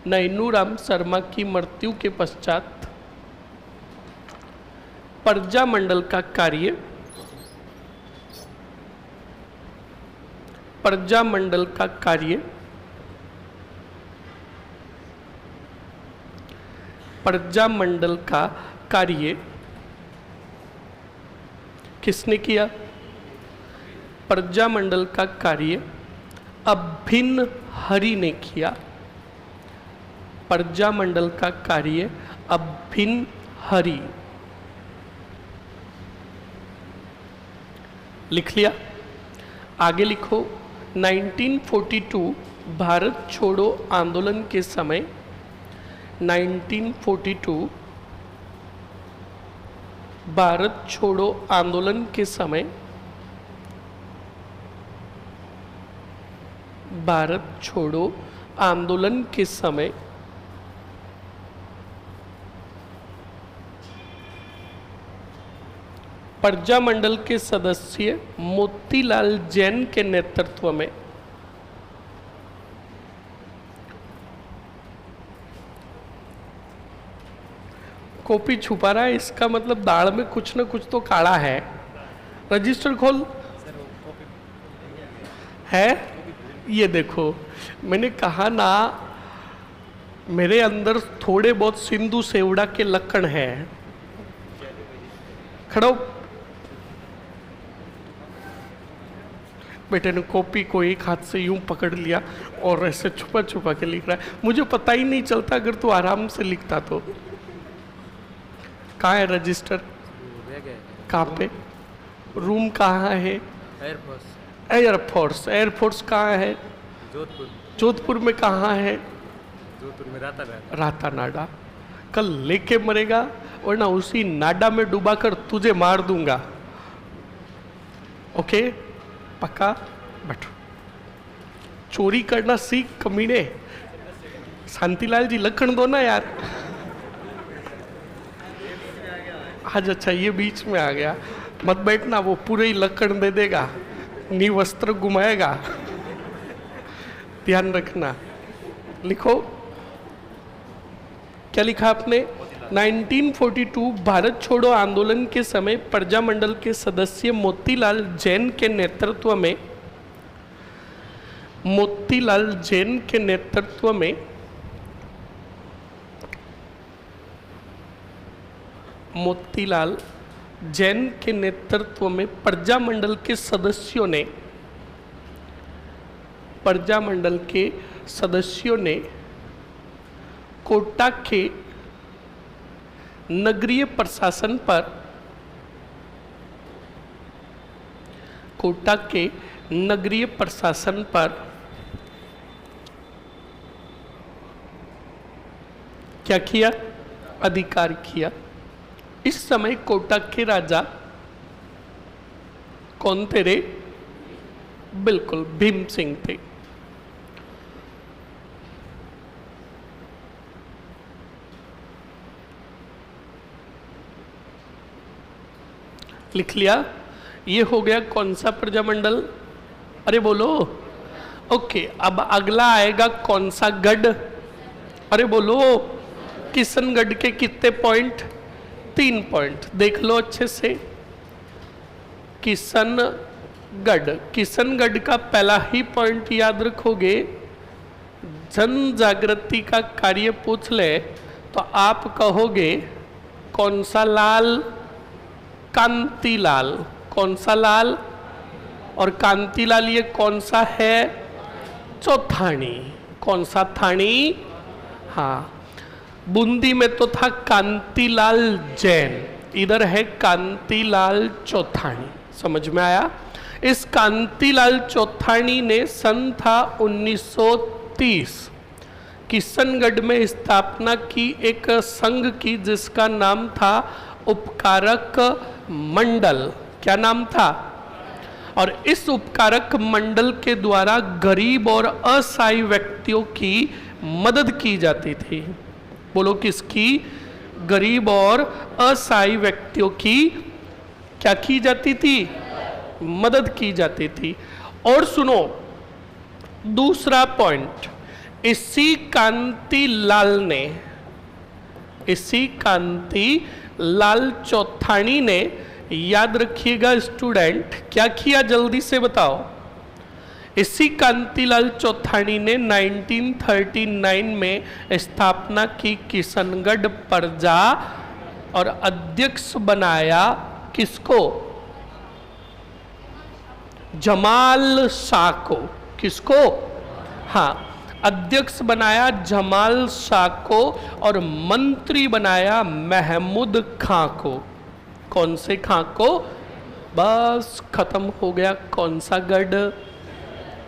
नैनूराम शर्मा की मृत्यु के पश्चात प्रजामंडल का कार्य प्रजामंडल का कार्य प्रजामंडल का कार्य किसने किया? प्रजामंडल का कार्य अभिन्न हरि ने किया। प्रजामंडल का कार्य अभिन्न हरि। लिख लिया? आगे लिखो। 1942 भारत छोड़ो आंदोलन के समय 1942 भारत छोड़ो आंदोलन के समय भारत छोड़ो आंदोलन के समय प्रजामंडल के सदस्य मोतीलाल जैन के नेतृत्व में कॉपी छुपा रहा है, इसका मतलब दाढ़ में कुछ ना कुछ तो काला है। रजिस्टर खोल। है ये देखो, मैंने कहा ना मेरे अंदर थोड़े बहुत सिंधु सेवड़ा के लक्षण है। खड़ो। बेटे ने कॉपी को एक हाथ से यूं पकड़ लिया और ऐसे छुपा छुपा के लिख रहा है। मुझे पता ही नहीं चलता अगर तू आराम से लिखता तो। कहाँ है रजिस्टर? कहाँ पे? रूम कहाँ है? एयरफोर्स। एयरफोर्स। एयरफोर्स कहाँ है? जोधपुर। जोधपुर में कहाँ है? जोधपुर में राता नाडा। कल लेके मरेगा वरना उसी नाडा में डुबाकर तुझे मार दूंगा। ओके पक्का? बैठो। चोरी करना सीख कमीने। शांतिलाल जी लखन दो ना यार। आज अच्छा ये बीच में आ गया, मत बैठना, वो पूरे ही लकड़ दे देगा, नी वस्त्र घुमाएगा। ध्यान रखना। लिखो। क्या लिखा आपने? 1942 भारत छोड़ो आंदोलन के समय प्रजामंडल के सदस्य मोतीलाल जैन के नेतृत्व में मोतीलाल जैन के नेतृत्व में मोतीलाल जैन के नेतृत्व में प्रजामंडल के सदस्यों ने कोटा के नगरीय प्रशासन पर क्या किया? अधिकार किया। इस समय कोटा के राजा कौन थे रे? बिल्कुल भीम सिंह थे। लिख लिया? ये हो गया कौन सा प्रजामंडल? अरे बोलो। ओके, अब अगला आएगा कौन सा गढ़? अरे बोलो। किशनगढ़ के कितने पॉइंट? 3 पॉइंट। देख लो अच्छे से। किशनगढ़ का पहला ही पॉइंट याद रखोगे। जन जागृति का कार्य पूछ ले तो आप कहोगे कौन सा लाल? कांतिलाल। कौन सा लाल? और कांतिलाल ये कौन सा है? चौथानी। कौन सा थानी? हाँ, बूंदी में तो था कांतिलाल जैन, इधर है कांतिलाल चौथानी। समझ में आया? इस कांतिलाल चौथानी ने सन था 1930 किशनगढ़ में स्थापना की एक संघ की जिसका नाम था उपकारक मंडल। क्या नाम था? और इस उपकारक मंडल के द्वारा गरीब और असहाय व्यक्तियों की मदद की जाती थी। बोलो किसकी? गरीब और असहाय व्यक्तियों की क्या की जाती थी? मदद की जाती थी। और सुनो दूसरा पॉइंट, इसी कांति लाल चौथानी ने, याद रखिएगा स्टूडेंट, क्या किया जल्दी से बताओ। इसी कांतिलाल चौथानी ने 1939 में स्थापना की किशनगढ़ प्रजा और अध्यक्ष बनाया किसको? जमाल शाह को। किसको? हाँ, अध्यक्ष बनाया जमाल शाह को और मंत्री बनाया महमूद खां को। कौन से खां को? बस खत्म हो गया। कौन सा गढ़?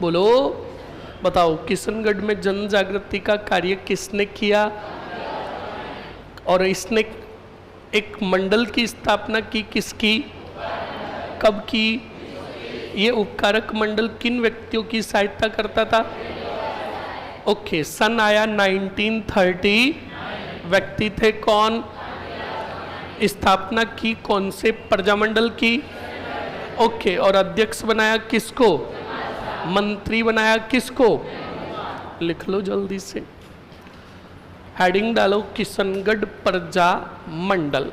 बोलो, बताओ। किशनगढ़ में जन जागृति का कार्य किसने किया? और इसने एक मंडल की स्थापना की, किसकी? कब की? ये उपकारक मंडल किन व्यक्तियों की सहायता करता था? ओके, सन आया 1930। व्यक्ति थे कौन? स्थापना की कौन से प्रजामंडल की? ओके, और अध्यक्ष बनाया किसको? मंत्री बनाया किसको? लिख लो जल्दी से, हेडिंग डालो किशनगढ़ प्रजा मंडल।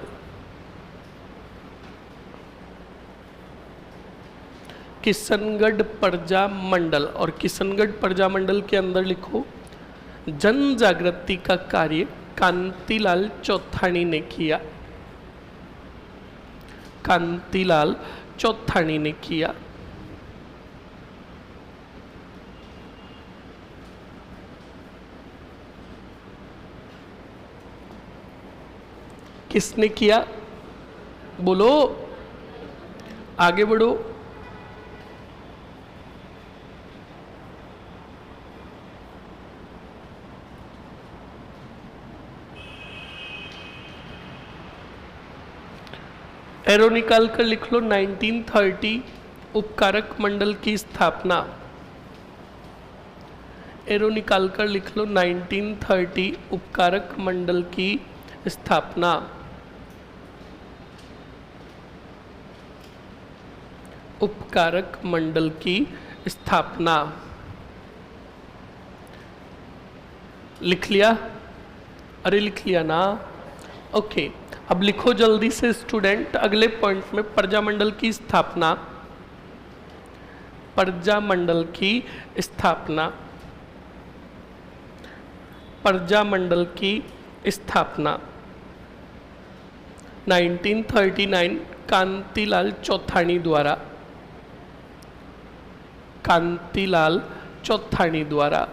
किशनगढ़ प्रजा मंडल, और किशनगढ़ प्रजा मंडल के अंदर लिखो जन जागृति का कार्य कांतिलाल चौथानी ने किया। कांतिलाल चौथानी ने किया। किसने किया? बोलो, आगे बढ़ो। एरो निकाल कर लिख लो 1930 उपकारक मंडल की स्थापना। एरो निकाल कर लिख लो 1930 उपकारक मंडल की स्थापना। उपकारक मंडल की स्थापना लिख लिया? अरे लिख लिया ना? ओके, अब लिखो जल्दी से स्टूडेंट अगले पॉइंट में, प्रजामंडल की स्थापना। प्रजामंडल की स्थापना। प्रजामंडल की स्थापना 1939 कांतिलाल चौथानी द्वारा। कांतिलाल चौथानी द्वारा।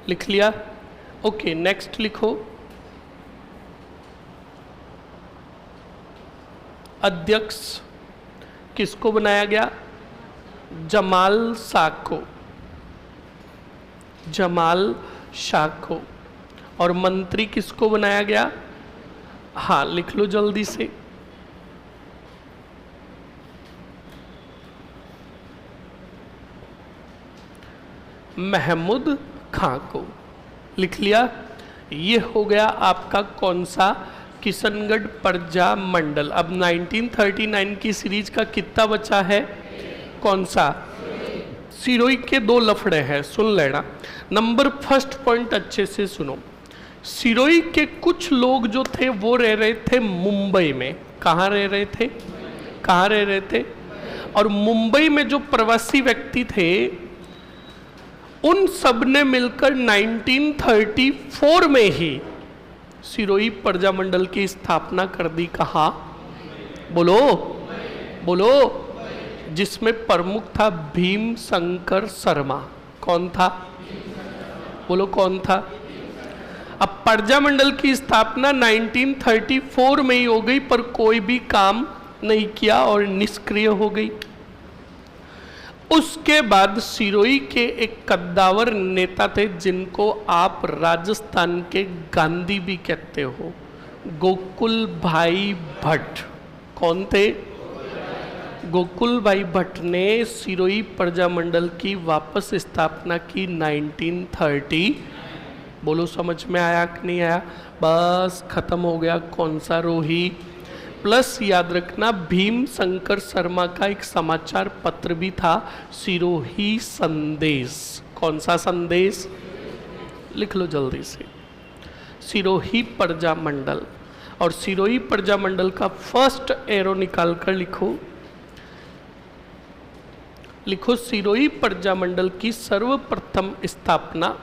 लिख लिया? ओके, नेक्स्ट लिखो अध्यक्ष किसको बनाया गया? जमाल शाह को। जमाल शाह को। और मंत्री किसको बनाया गया? हाँ, लिख लो जल्दी से, महमूद खां को। लिख लिया? ये हो गया आपका कौन सा? किशनगढ़ प्रजा मंडल। अब 1939 की सीरीज का कितना बचा है? कौन सा? सिरोही के 2 लफड़े हैं, सुन लेना। नंबर फर्स्ट पॉइंट अच्छे से सुनो। सिरोही के कुछ लोग जो थे वो रह रहे थे मुंबई में। कहाँ रह रहे थे? कहाँ रह रहे थे? और मुंबई में जो प्रवासी व्यक्ति थे उन सब ने मिलकर 1934 में ही सिरोही प्रजामंडल की स्थापना कर दी। कहाँ? बोलो, बोलो। जिसमें प्रमुख था भीम शंकर शर्मा। कौन था? बोलो, कौन था? अब प्रजामंडल की स्थापना 1934 में ही हो गई, पर कोई भी काम नहीं किया और निष्क्रिय हो गई। उसके बाद सिरोही के एक कद्दावर नेता थे जिनको आप राजस्थान के गांधी भी कहते हो, गोकुल भाई भट्ट। कौन थे? गोकुल भाई भट्ट ने सिरोही प्रजामंडल की वापस स्थापना की 1930 बोलो समझ में आया कि नहीं आया? बस खत्म हो गया। कौन सा रोही? प्लस याद रखना भीम शंकर शर्मा का एक समाचार पत्र भी था, सिरोही संदेश। कौन सा संदेश? लिख लो जल्दी से, सिरोही प्रजा मंडल। और सिरोही प्रजा मंडल का फर्स्ट एरो निकाल कर लिखो, लिखो सिरोही प्रजा मंडल की सर्वप्रथम स्थापना,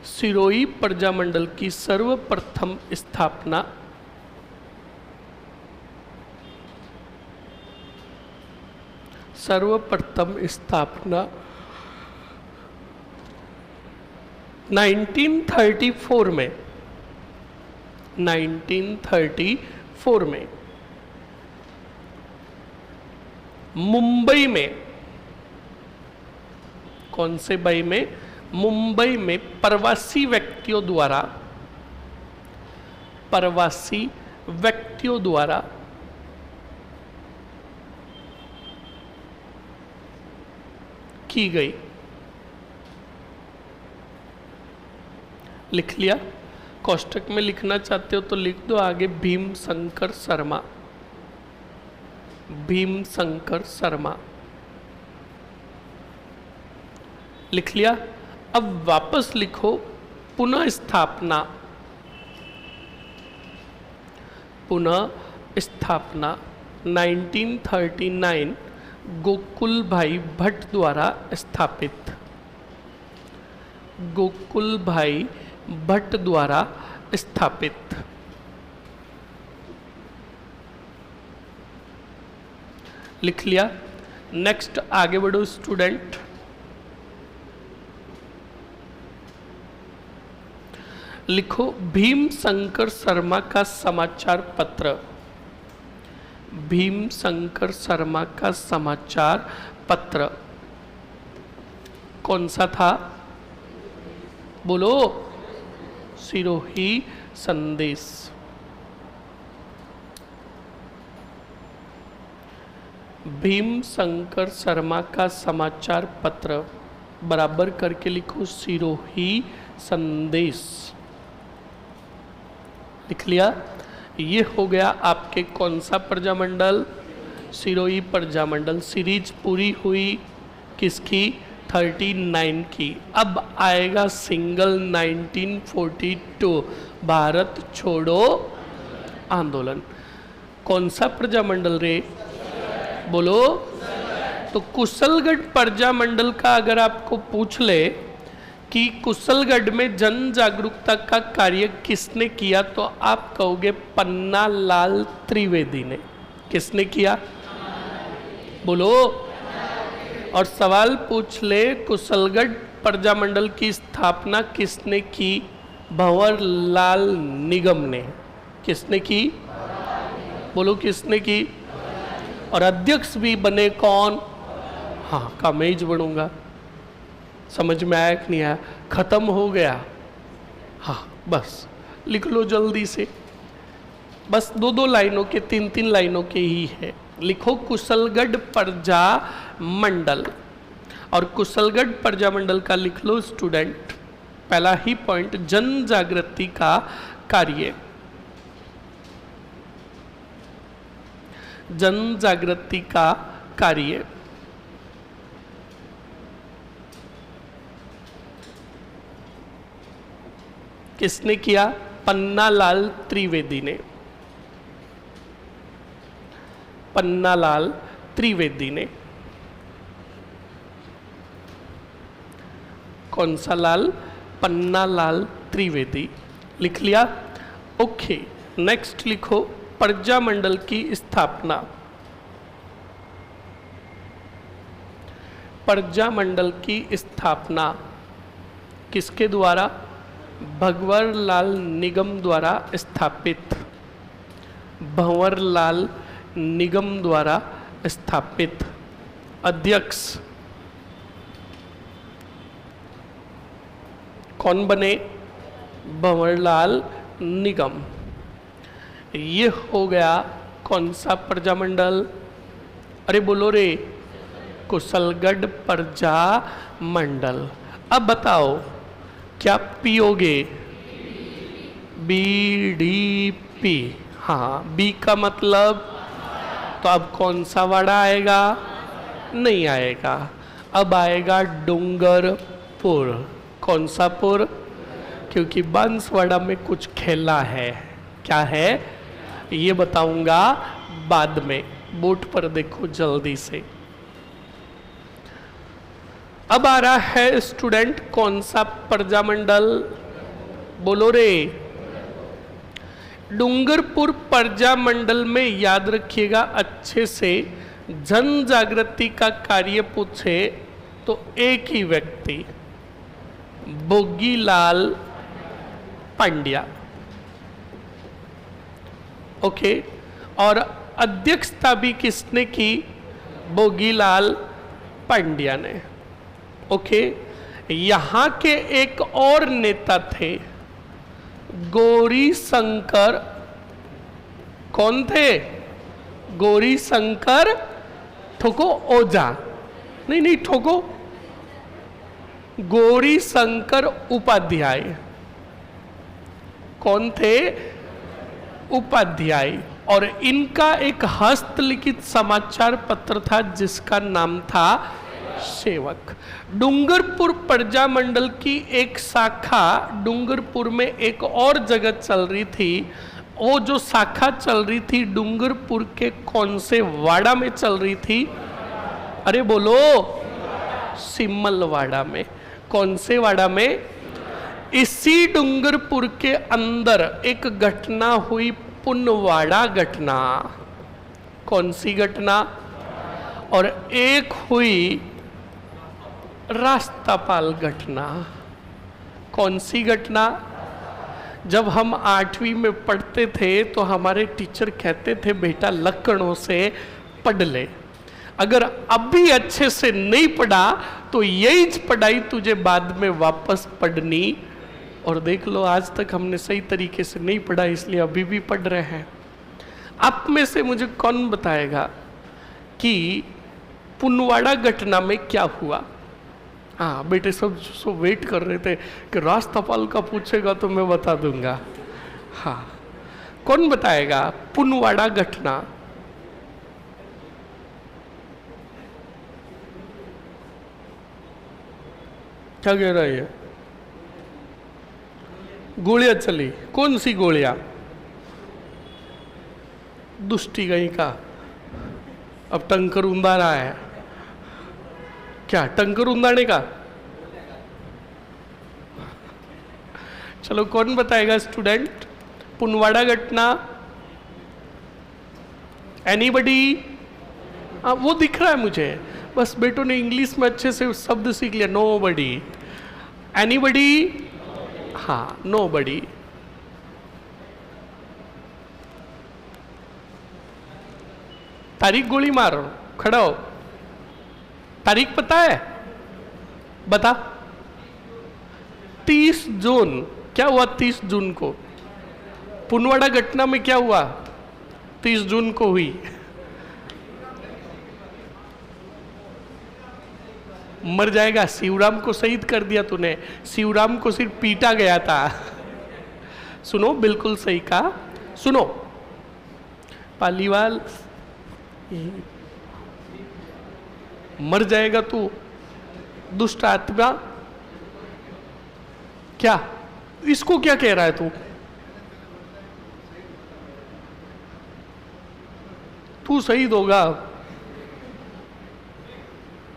सिरोही प्रजा मंडल की सर्वप्रथम स्थापना सर्वप्रथम स्थापना 1934 में, 1934 में मुंबई में, कौन से बाई में? मुंबई में प्रवासी व्यक्तियों द्वारा, प्रवासी व्यक्तियों द्वारा की गई। लिख लिया? कोष्टक में लिखना चाहते हो तो लिख दो आगे भीम शंकर शर्मा, भीम शंकर शर्मा। लिख लिया? अब वापस लिखो पुनः स्थापना, पुनः स्थापना 1939 गोकुल भाई भट्ट द्वारा स्थापित, गोकुल भाई भट्ट द्वारा स्थापित। लिख लिया? नेक्स्ट आगे बढ़ो स्टूडेंट। लिखो भीम शंकर शर्मा का समाचार पत्र, भीम शंकर शर्मा का समाचार पत्र कौन सा था? बोलो, सिरोही संदेश। भीम शंकर शर्मा का समाचार पत्र बराबर करके लिखो सिरोही संदेश। लिख लिया? ये हो गया आपके कौन सा प्रजामंडल? सिरोही प्रजामंडल। सीरीज पूरी हुई किसकी? 39 की। अब आएगा सिंगल 1942 भारत छोड़ो आंदोलन। कौन सा प्रजामंडल रे? बोलो। तो कुशलगढ़ प्रजामंडल का अगर आपको पूछ ले कि कुशलगढ़ में जन जागरूकता का कार्य किसने किया, तो आप कहोगे पन्नालाल त्रिवेदी ने। किसने किया? बोलो। और सवाल पूछ ले कुशलगढ़ प्रजामंडल की स्थापना किसने की? भंवरलाल निगम ने। किसने की? बोलो किसने की? और अध्यक्ष भी बने कौन? हाँ, का मैं ही बनूंगा। समझ में आया कि नहीं आया? खत्म हो गया। हाँ, बस लिख लो जल्दी से। बस दो दो लाइनों के, तीन तीन लाइनों के ही है। लिखो कुशलगढ़ प्रजा मंडल। और कुशलगढ़ प्रजा मंडल का लिख लो स्टूडेंट, पहला ही पॉइंट, जन जागृति का कार्य। जन जागृति का कार्य किसने किया? पन्नालाल त्रिवेदी ने। पन्नालाल त्रिवेदी ने। कौन सा लाल? पन्नालाल त्रिवेदी। लिख लिया? ओके। नेक्स्ट लिखो प्रजामंडल की स्थापना। प्रजामंडल की स्थापना किसके द्वारा? भंवरलाल निगम द्वारा स्थापित। भंवरलाल निगम द्वारा स्थापित। अध्यक्ष कौन बने? भंवरलाल निगम। ये हो गया कौन सा प्रजामंडल? अरे बोलो रे, कुशलगढ़ प्रजा मंडल। अब बताओ क्या पियोगे? BDP। हाँ, बी का मतलब, तो अब कौन सा वाड़ा आएगा? नहीं आएगा। अब आएगा डूंगरपुर। कौन सा पुर? क्योंकि बांसवाड़ा में कुछ खेला है। क्या है ये बताऊंगा बाद में। बोर्ड पर देखो जल्दी से। अब आ रहा है स्टूडेंट, कौन सा प्रजामंडल? बोलो रे। डूंगरपुर प्रजामंडल में याद रखिएगा अच्छे से, जन जागृति का कार्य पूछे तो एक ही व्यक्ति, भोगीलाल पांड्या। ओके। और अध्यक्षता भी किसने की? भोगीलाल पांड्या ने। ओके। यहां के एक और नेता थे, गौरी शंकर। कौन थे? गौरी शंकर, ठोको ओझा। नहीं नहीं ठोको, गौरी शंकर उपाध्याय। कौन थे? उपाध्याय। और इनका एक हस्तलिखित समाचार पत्र था जिसका नाम था सेवक। डूंगरपुर प्रजामंडल की एक शाखा डूंगरपुर में एक और जगह चल रही थी। वो जो शाखा चल रही थी डूंगरपुर के कौन से वाड़ा में चल रही थी? अरे बोलो, सिमलवाड़ा में। कौन से वाड़ा में? इसी डूंगरपुर के अंदर एक घटना हुई, पुनवाड़ा घटना। कौन सी घटना? और एक हुई रास्तापाल घटना। कौन सी घटना? जब हम 8वीं में पढ़ते थे तो हमारे टीचर कहते थे बेटा लक्षणों से पढ़ ले, अगर अभी अच्छे से नहीं पढ़ा तो यही पढ़ाई तुझे बाद में वापस पढ़नी। और देख लो आज तक हमने सही तरीके से नहीं पढ़ा, इसलिए अभी भी पढ़ रहे हैं। आप में से मुझे कौन बताएगा कि पुनवाड़ा घटना में क्या हुआ? हाँ बेटे, सब वेट कर रहे थे कि रास्तापाल का पूछेगा तो मैं बता दूंगा। हाँ, कौन बताएगा पुनवाड़ा घटना? क्या कह रहा है? गोलियां चली। कौन सी गोलियां? दुष्टी गई का। अब टंकर उंदा रहा है। क्या टंकर उंदाने का? चलो कौन बताएगा स्टूडेंट? पुनवाड़ा घटना। एनीबडी? हाँ वो दिख रहा है मुझे, बस बेटों ने इंग्लिश में अच्छे से शब्द सीख लिया। नो बडी। एनीबडी? हाँ, नो बडी। तारीख गोली मारो, खड़ा हो। तारीख पता है? बता। 30 जून। क्या हुआ 30 जून को? पुनवाड़ा घटना में क्या हुआ? 30 जून को हुई। मर जाएगा। शिवराम को शहीद कर दिया तूने। शिवराम को सिर्फ पीटा गया था। सुनो, बिल्कुल सही कहा। सुनो, पालीवाल मर जाएगा तू, दुष्ट आत्मा। क्या इसको क्या कह रहा है तू? तू शहीद होगा।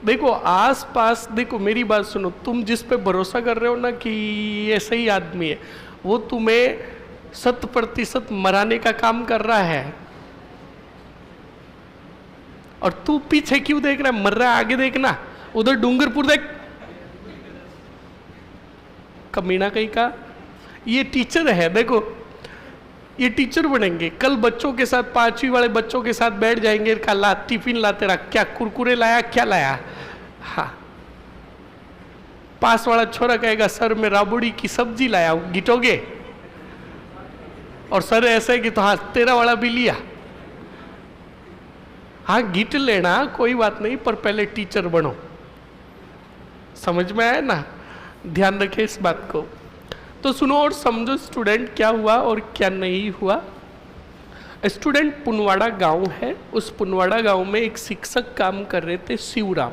देखो आसपास, देखो मेरी बात सुनो, तुम जिस पे भरोसा कर रहे हो ना कि ये सही आदमी है, वो तुम्हें 100% मराने का काम कर रहा है। और तू पीछे क्यों देख रहा है? मर रहा है, आगे देखना। उधर डूंगरपुर देख। कमीना कहीं का। ये टीचर है, देखो ये टीचर बनेंगे। कल बच्चों के साथ, 5वीं वाले बच्चों के साथ बैठ जाएंगे। कल टिफिन लाते रहा, क्या कुरकुरे लाया, क्या लाया? हाँ, पास वाला छोरा कहेगा सर मैं राबड़ी की सब्जी लाया हूं, गिटोगे? और सर ऐसा है कि तो हाँ तेरा वाला भी लिया। हाँ गिट लेना, कोई बात नहीं, पर पहले टीचर बनो। समझ में आया ना? ध्यान रखें इस बात को। तो सुनो और समझो स्टूडेंट क्या हुआ और क्या नहीं हुआ। स्टूडेंट, पुनवाड़ा गांव है, उस पुनवाड़ा गांव में एक शिक्षक काम कर रहे थे, शिवराम।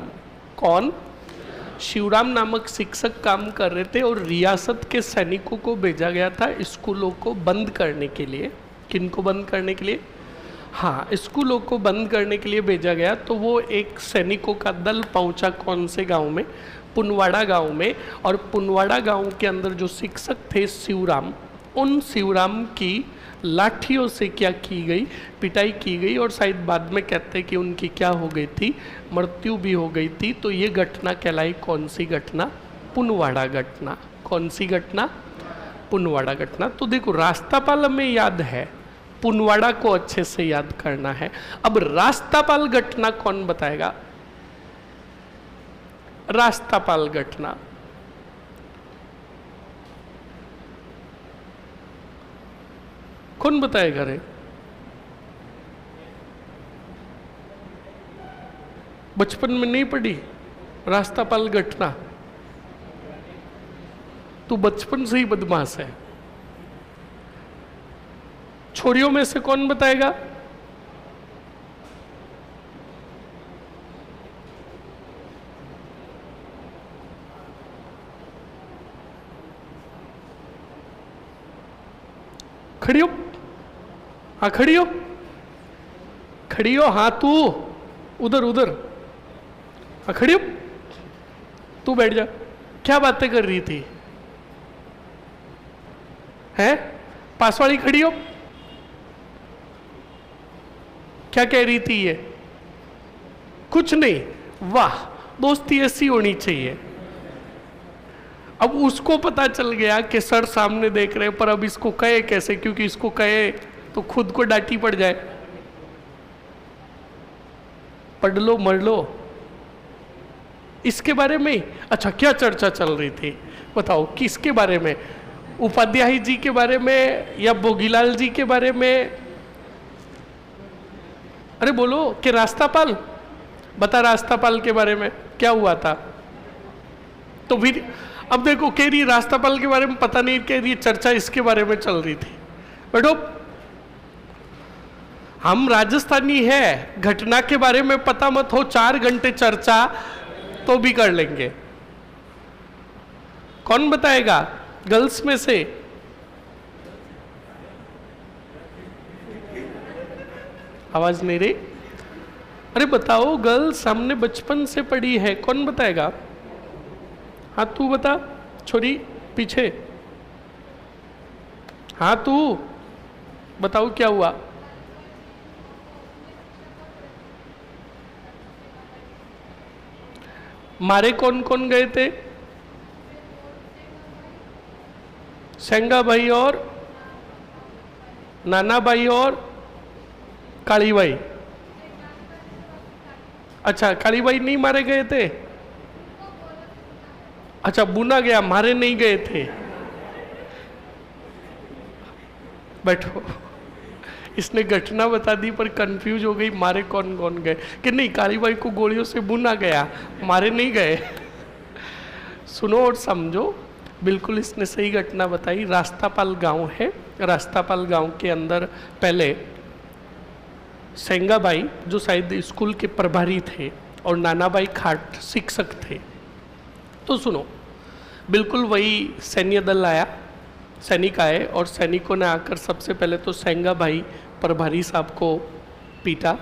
कौन? शिवराम नामक शिक्षक काम कर रहे थे और रियासत के सैनिकों को भेजा गया था स्कूलों को बंद करने के लिए। किनको बंद करने के लिए? हाँ, स्कूलों को बंद करने के लिए भेजा गया। तो वो एक सैनिकों का दल पहुंचा कौन से गांव में? पुनवाड़ा गांव में। और पुनवाड़ा गांव के अंदर जो शिक्षक थे शिवराम, उन शिवराम की लाठियों से क्या की गई? पिटाई की गई। और शायद बाद में कहते हैं कि उनकी क्या हो गई थी? मृत्यु भी हो गई थी। तो ये घटना कहलाई कौन सी घटना? पुनवाड़ा घटना। कौन सी घटना? पुनवाड़ा घटना। तो देखो, रास्तापाल हमें याद है, पुनवाड़ा को अच्छे से याद करना है। अब रास्तापाल घटना कौन बताएगा? रास्तापाल घटना कौन बताएगा रे? बचपन में नहीं पढ़ी रास्तापाल घटना? तू बचपन से ही बदमाश है। छोरियों में से कौन बताएगा? खड़ी हो। हाँ, खड़ी हो, खड़ी हो। हाँ, तू उधर उधर। हाँ, खड़ी हो। तू बैठ जा। क्या बातें कर रही थी? हैं? पास वाली खड़ी हो। क्या कह रही थी ये? कुछ नहीं। वाह, दोस्ती ऐसी होनी चाहिए। अब उसको पता चल गया कि सर सामने देख रहे हैं, पर अब इसको कहे कैसे? क्योंकि इसको कहे तो खुद को डांटी पड़ जाए। पढ़ लो, मर लो। इसके बारे में अच्छा क्या चर्चा चल रही थी? बताओ किसके बारे में? उपाध्याय जी के बारे में या भोगीलाल जी के बारे में? अरे बोलो कि रास्तापाल। बता, रास्तापाल के बारे में क्या हुआ था? तो फिर अब देखो, कह रही रास्तापाल के बारे में पता नहीं, कह रही चर्चा इसके बारे में चल रही थी। बैठो, हम राजस्थानी है, घटना के बारे में पता मत हो, 4 घंटे चर्चा तो भी कर लेंगे। कौन बताएगा गर्ल्स में से? आवाज नहीं रही? अरे बताओ, गर्ल्स हमने बचपन से पढ़ी है, कौन बताएगा? हाँ, तू बता छोरी पीछे। हाँ, तू बताओ क्या हुआ? मारे कौन कौन गए थे? सेंगा भाई और नाना भाई और काली भाई। अच्छा, काली भाई नहीं मारे गए थे? अच्छा, बुना गया, मारे नहीं गए थे। बैठो, इसने घटना बता दी पर कंफ्यूज हो गई, मारे कौन कौन गए? कि नहीं, काली बाई को गोलियों से बुना गया, मारे नहीं गए। सुनो और समझो, बिल्कुल इसने सही घटना बताई। रास्तापाल गांव है, रास्तापाल गांव के अंदर पहले सेंगाबाई जो शायद स्कूल के प्रभारी थे और नानाबाई खाट शिक्षक थे। तो सुनो, बिल्कुल वही सैन्य दल आया, सैनिक आए और सैनिकों ने आकर सबसे पहले तो सेंगाबाई प्रभारी साहब को पीटा।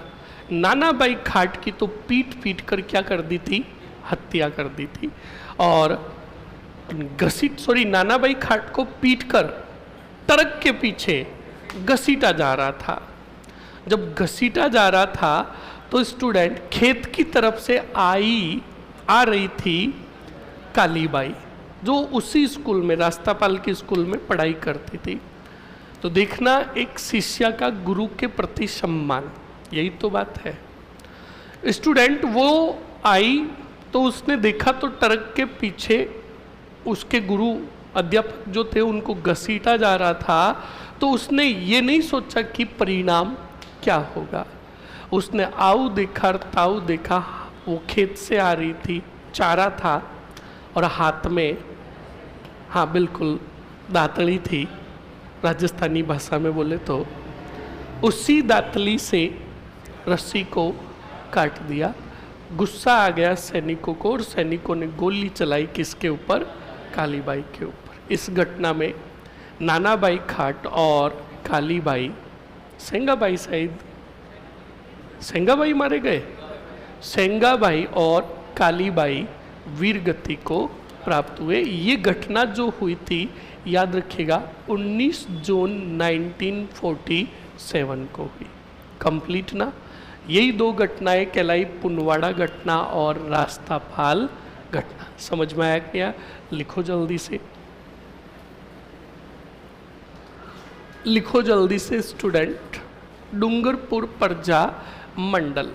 नानाबाई खाट की तो पीट कर क्या कर दी थी? हत्या कर दी थी। और नानाबाई खाट को पीटकर ट्रक के पीछे घसीटा जा रहा था। जब घसीटा जा रहा था तो स्टूडेंट खेत की तरफ से आ रही थी कालीबाई, जो उसी स्कूल में, रास्तापाल के स्कूल में पढ़ाई करती थी। तो देखना, एक शिष्य का गुरु के प्रति सम्मान, यही तो बात है। स्टूडेंट वो आई तो उसने देखा तो ट्रक के पीछे उसके गुरु अध्यापक जो थे उनको घसीटा जा रहा था। तो उसने ये नहीं सोचा कि परिणाम क्या होगा। उसने आओ देखा ताऊ देखा, वो खेत से आ रही थी, चारा था और हाथ में हाँ बिल्कुल, दातली थी, राजस्थानी भाषा में बोले तो। उसी दातली से रस्सी को काट दिया। गुस्सा आ गया सैनिकों को और सैनिकों ने गोली चलाई किसके ऊपर? कालीबाई के ऊपर। इस घटना में नानाबाई खाट और कालीबाई, सेंगाबाई शायद, सेंगाबाई मारे गए। सेंगाबाई और कालीबाई वीरगति को प्राप्त हुए। ये घटना जो हुई थी याद रखिएगा 19 जून 1947 को हुई। कंप्लीट ना? यही दो घटनाएं कहलाई पुनवाड़ा घटना और रास्तापाल घटना। समझ में आया क्या? लिखो जल्दी से, लिखो जल्दी से स्टूडेंट। डूंगरपुर प्रजा मंडल,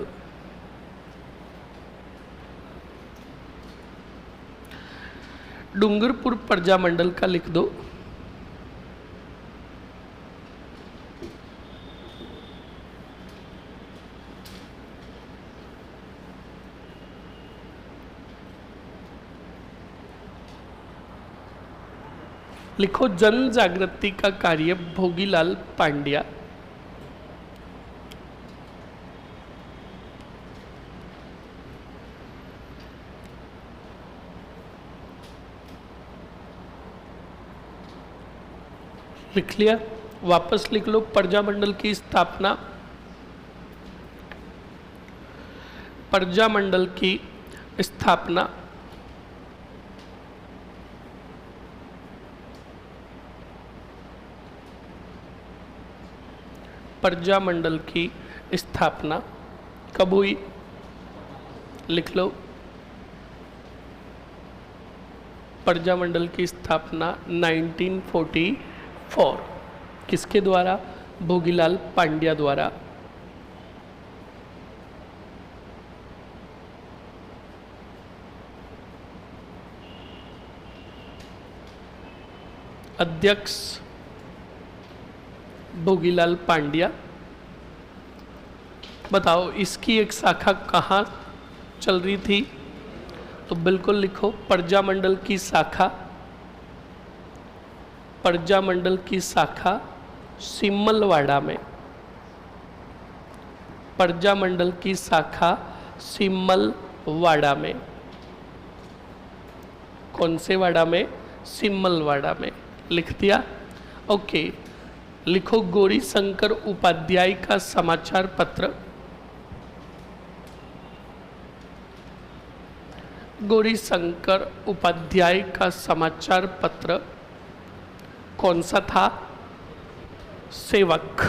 डूंगरपुर प्रजा मंडल का लिख दो। लिखो जन जागृति का कार्य भोगीलाल पांड्या। लिख लिया? वापस लिख लो। प्रजामंडल की स्थापना, प्रजामंडल की स्थापना प्रजामंडल की स्थापना कब हुई? लिख लो। प्रजामंडल की स्थापना 1944। किसके द्वारा? भोगीलाल पांड्या द्वारा। अध्यक्ष भोगीलाल पांड्या। बताओ इसकी एक शाखा कहाँ चल रही थी? तो बिल्कुल लिखो प्रजामंडल की शाखा, प्रजामंडल की शाखा सिमलवाड़ा में। प्रजामंडल की शाखा सिमलवाड़ा में। कौन से वाड़ा में? सिमलवाड़ा में। लिख दिया? ओके। लिखो गौरी शंकर उपाध्याय का समाचार पत्र, गौरी शंकर उपाध्याय का समाचार पत्र कौन सा था? सेवक।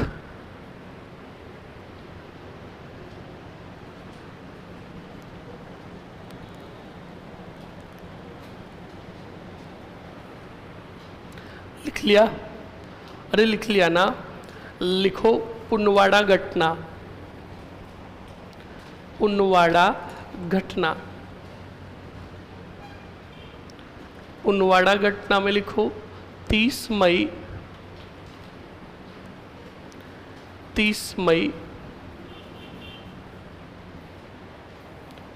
लिख लिया? अरे लिख लिया ना? लिखो पुनवाड़ा घटना, पुनवाड़ा घटना। पुनवाड़ा घटना में लिखो 30 मई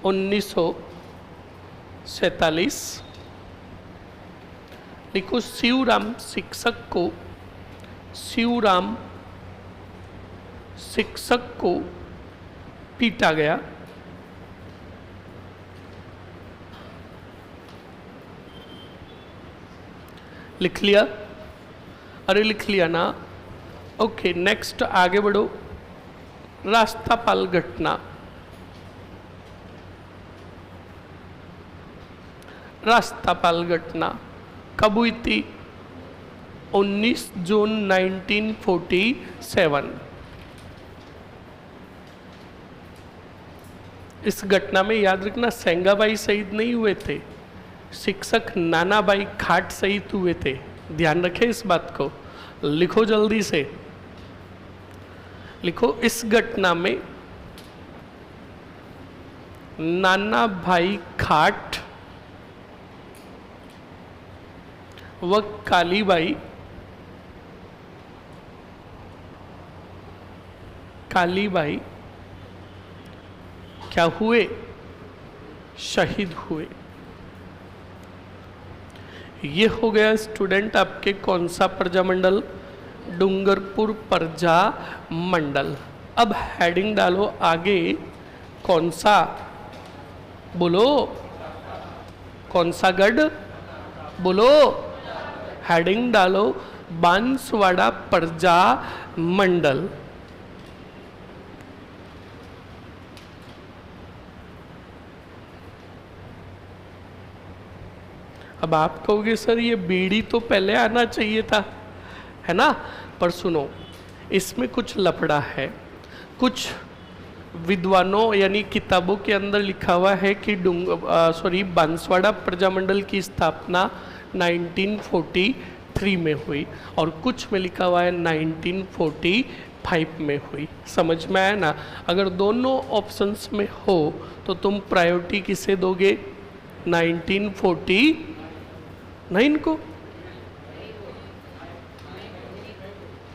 1947। लिखो शिवराम शिक्षक को, शिवराम शिक्षक को पीटा गया। लिख लिया? अरे लिख लिया ना? ओके नेक्स्ट आगे बढ़ो। रास्तापाल घटना, रास्तापाल घटना कब हुई थी? 19 जून 1947। इस घटना में याद रखना सेंगाबाई शहीद नहीं हुए थे, शिक्षक नानाबाई खाट शहीद हुए थे। ध्यान रखें इस बात को। लिखो जल्दी से, लिखो इस घटना में नानाभाई खाट व कालीबाई, कालीबाई क्या हुए? शहीद हुए। ये हो गया स्टूडेंट आपके कौन सा प्रजामंडल, डूंगरपुर प्रजा मंडल। अब हेडिंग डालो आगे, कौन सा, बोलो कौन सा गढ़, बोलो, हेडिंग डालो बांसवाड़ा प्रजा मंडल। अब आप कहोगे सर ये बीड़ी तो पहले आना चाहिए था, है ना, पर सुनो इसमें कुछ लफड़ा है। कुछ विद्वानों यानी किताबों के अंदर लिखा हुआ है कि बांसवाड़ा प्रजामंडल की स्थापना 1943 में हुई, और कुछ में लिखा हुआ है 1945 में हुई। समझ में आया ना? अगर दोनों ऑप्शंस में हो तो तुम प्रायोरिटी किसे दोगे, 1949 को,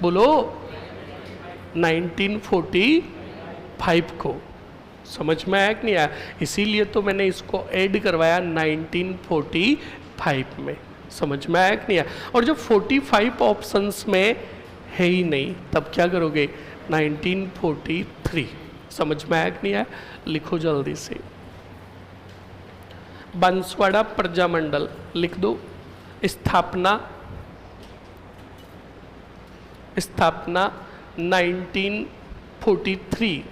बोलो 1945 को। समझ में आया कि नहीं आया? इसीलिए तो मैंने इसको ऐड करवाया 1945 में। समझ में आया कि नहीं आया? और जब 45 ऑप्शंस में है ही नहीं तब क्या करोगे, 1943। समझ में आया कि नहीं आया? लिखो जल्दी से, बांसवाड़ा प्रजामंडल लिख दो। स्थापना 1943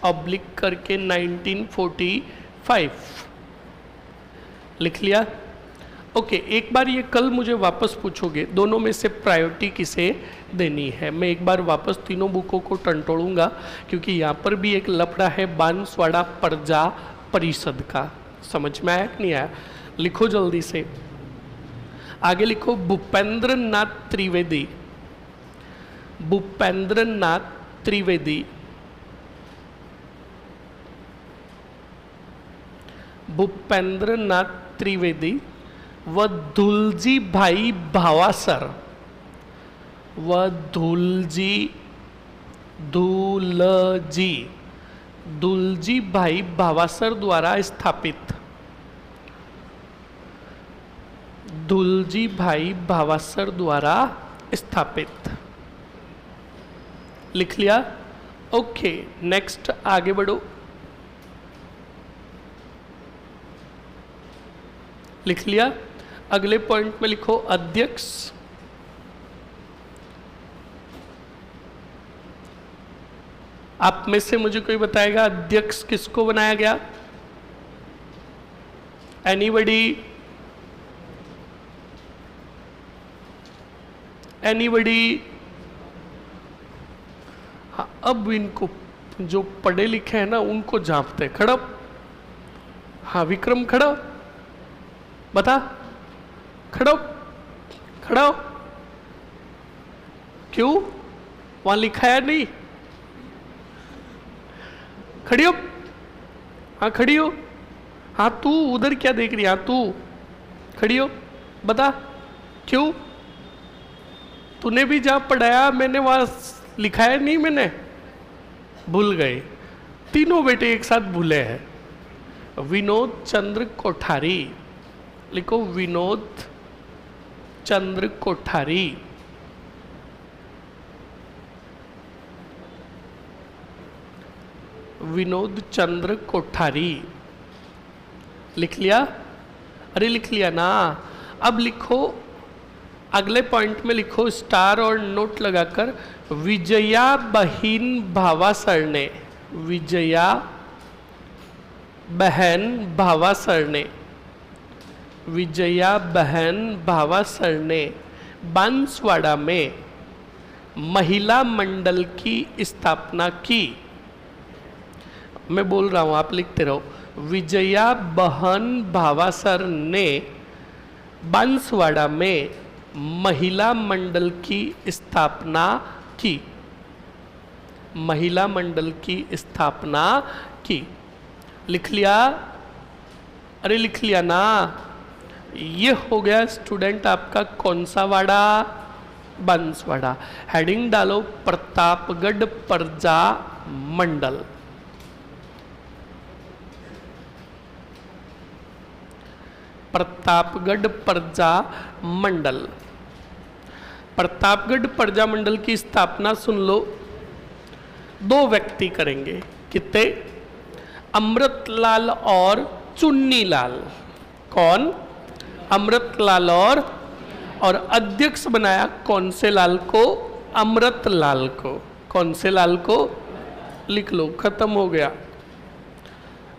ऑब्लिक करके 1945 लिख लिया। ओके, एक बार ये कल मुझे वापस पूछोगे दोनों में से प्रायोरिटी किसे देनी है। मैं एक बार वापस तीनों बुकों को टंटोड़ूंगा क्योंकि यहाँ पर भी एक लफड़ा है बांसवाड़ा प्रजा परिषद का। समझ में आया कि नहीं आया? लिखो जल्दी से, आगे लिखो भूपेंद्र नाथ त्रिवेदी। भूपेंद्र नाथ त्रिवेदी, भूपेंद्र नाथ त्रिवेदी व धुलजी भाई भावासर, व धुलजी भाई भावासर द्वारा स्थापित, धुलजी भाई भावासर द्वारा स्थापित। लिख लिया? ओके, नेक्स्ट आगे बढ़ो। लिख लिया? अगले पॉइंट में लिखो अध्यक्ष। आप में से मुझे कोई बताएगा अध्यक्ष किसको बनाया गया? एनीबडी? एनीबडी? हाँ, अब इनको जो पढ़े लिखे हैं ना उनको जांपते। खड़ा, हाँ विक्रम खड़ा, बता, खड़ा खड़ा, क्यों वहां लिखा है नहीं? खड़ी हो, हाँ खड़ी हो, हाँ तू उधर क्या देख रही है? हाँ तू खड़ी हो, बता क्यों? तूने भी जहाँ पढ़ाया मैंने वहाँ लिखा है नहीं? मैंने भूल गए, तीनों बेटे एक साथ भूले हैं। विनोद चंद्र कोठारी लिखो, विनोद चंद्र कोठारी। विनोद चंद्र कोठारी लिख लिया? अरे लिख लिया ना? अब लिखो अगले पॉइंट में, लिखो स्टार और नोट लगाकर, विजया बहन भावासर ने, विजया बहन भावासर ने, विजया बहन भावासर ने बांसवाड़ा में महिला मंडल की स्थापना की। मैं बोल रहा हूं, आप लिखते रहो। विजया बहन भावासर ने बांसवाड़ा में महिला मंडल की स्थापना की, महिला मंडल की स्थापना की। लिख लिया? अरे लिख लिया ना? ये हो गया स्टूडेंट आपका कौन सा वाड़ा? बांसवाड़ा। हेडिंग डालो प्रतापगढ़ प्रजा मंडल। प्रतापगढ़ प्रजा मंडल। प्रतापगढ़ प्रजा मंडल की स्थापना सुन लो, दो व्यक्ति करेंगे। कितने? अमृतलाल और चुन्नीलाल। कौन? अमृतलाल और अध्यक्ष बनाया कौन से लाल को? अमृतलाल को। कौन से लाल को? लिख लो, खत्म हो गया।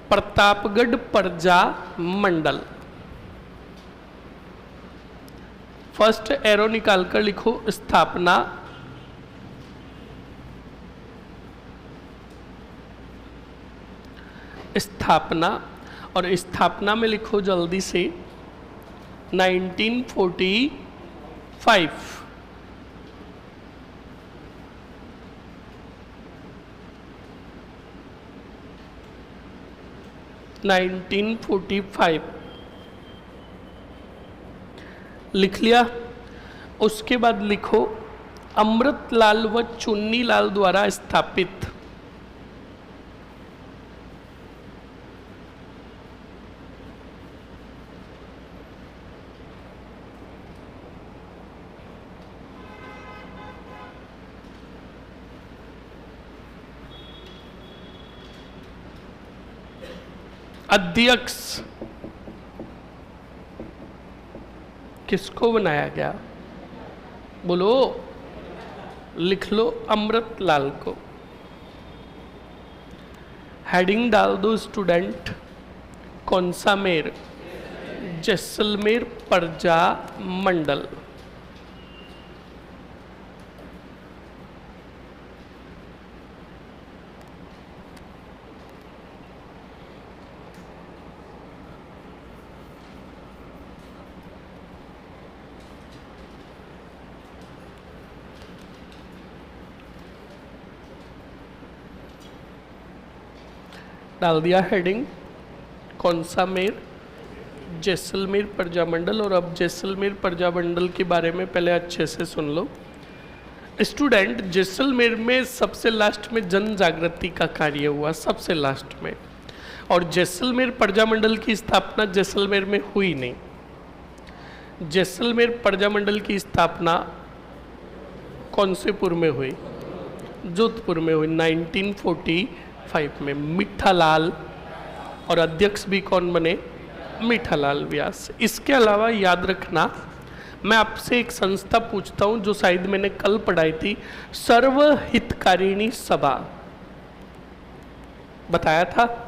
प्रतापगढ़ प्रजा मंडल। फर्स्ट एरो निकालकर लिखो स्थापना। स्थापना, और स्थापना में लिखो जल्दी से 1945। लिख लिया। उसके बाद लिखो अमृतलाल व चुन्नीलाल द्वारा स्थापित। अध्यक्ष किसको बनाया गया? बोलो, लिख लो अमृतलाल को। हेडिंग डाल दो स्टूडेंट, कौन सा मेर? जैसलमेर प्रजा मंडल। डाल दिया हेडिंग, कौन सा मेर? जैसलमेर प्रजा मंडल। और अब जैसलमेर प्रजा मंडल के बारे में पहले अच्छे से सुन लो स्टूडेंट। जैसलमेर में सबसे लास्ट में जन जागृति का कार्य हुआ, सबसे लास्ट में। और जैसलमेर प्रजा मंडल की स्थापना जैसलमेर में हुई नहीं। जैसलमेर प्रजा मंडल की स्थापना कौन से पुर में हुई? जोधपुर में हुई 1945 में। मिठालाल, और अध्यक्ष भी कौन बने? मिठालाल व्यास। इसके अलावा याद रखना, मैं आपसे एक संस्था पूछता हूं जो शायद मैंने कल पढ़ाई थी, सर्वहितकारिणी सभा। बताया था?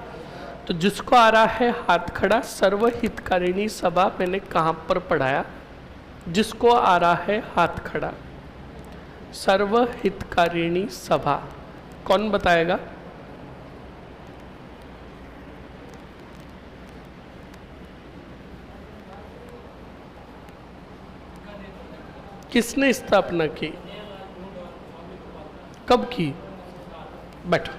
तो जिसको आ रहा है हाथ खड़ा। सर्वहितकारिणी सभा मैंने कहां पर पढ़ाया? जिसको आ रहा है हाथ खड़ा। सर्वहितकारिणी सभा कौन बताएगा? किसने स्थापना की? कब की? बैठो,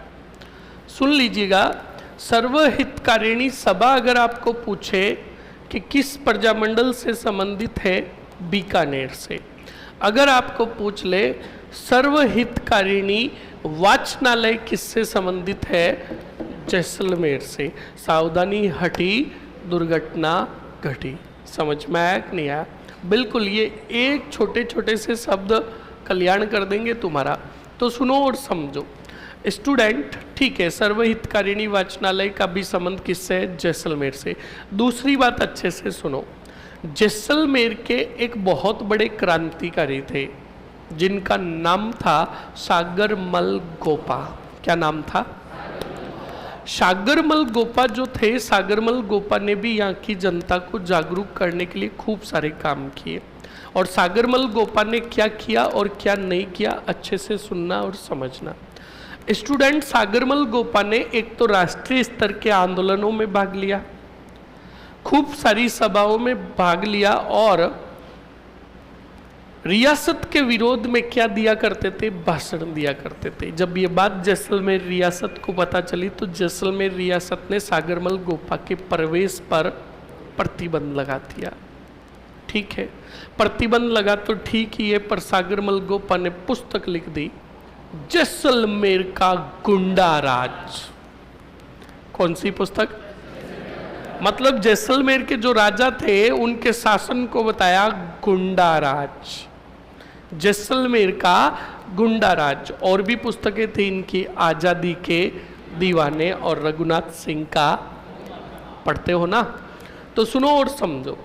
सुन लीजिएगा। सर्वहितकारिणी सभा अगर आपको पूछे कि किस प्रजामंडल से संबंधित है, बीकानेर से। अगर आपको पूछ ले सर्वहितकारिणी वाचनालय किससे संबंधित है, जैसलमेर से। सावधानी हटी, दुर्घटना घटी। समझ में आया कि नहीं आया? बिल्कुल, ये एक छोटे छोटे से शब्द कल्याण कर देंगे तुम्हारा। तो सुनो और समझो स्टूडेंट, ठीक है। सर्वहितकारिणी वाचनालय का भी संबंध किससे है? जैसलमेर से। दूसरी बात अच्छे से सुनो, जैसलमेर के एक बहुत बड़े क्रांतिकारी थे जिनका नाम था सागरमल गोपा। क्या नाम था? सागरमल गोपा जो थे, सागरमल गोपा ने भी यहाँ की जनता को जागरूक करने के लिए खूब सारे काम किए। और सागरमल गोपा ने क्या किया और क्या नहीं किया, अच्छे से सुनना और समझना स्टूडेंट। सागरमल गोपा ने एक तो राष्ट्रीय स्तर के आंदोलनों में भाग लिया, खूब सारी सभाओं में भाग लिया, और रियासत के विरोध में क्या दिया करते थे? भाषण दिया करते थे। जब ये बात जैसलमेर रियासत को पता चली तो जैसलमेर रियासत ने सागरमल गोपा के प्रवेश पर प्रतिबंध लगा दिया। ठीक है, प्रतिबंध लगा तो ठीक ही है, पर सागरमल गोपा ने पुस्तक लिख दी, जैसलमेर का गुंडा राज। कौन सी पुस्तक? मतलब जैसलमेर के जो राजा थे उनके शासन को बताया गुंडा राज, जैसलमेर का गुंडा राज। और भी पुस्तकें थी इनकी, आजादी के दीवाने और रघुनाथ सिंह का, पढ़ते हो ना? तो सुनो और समझो।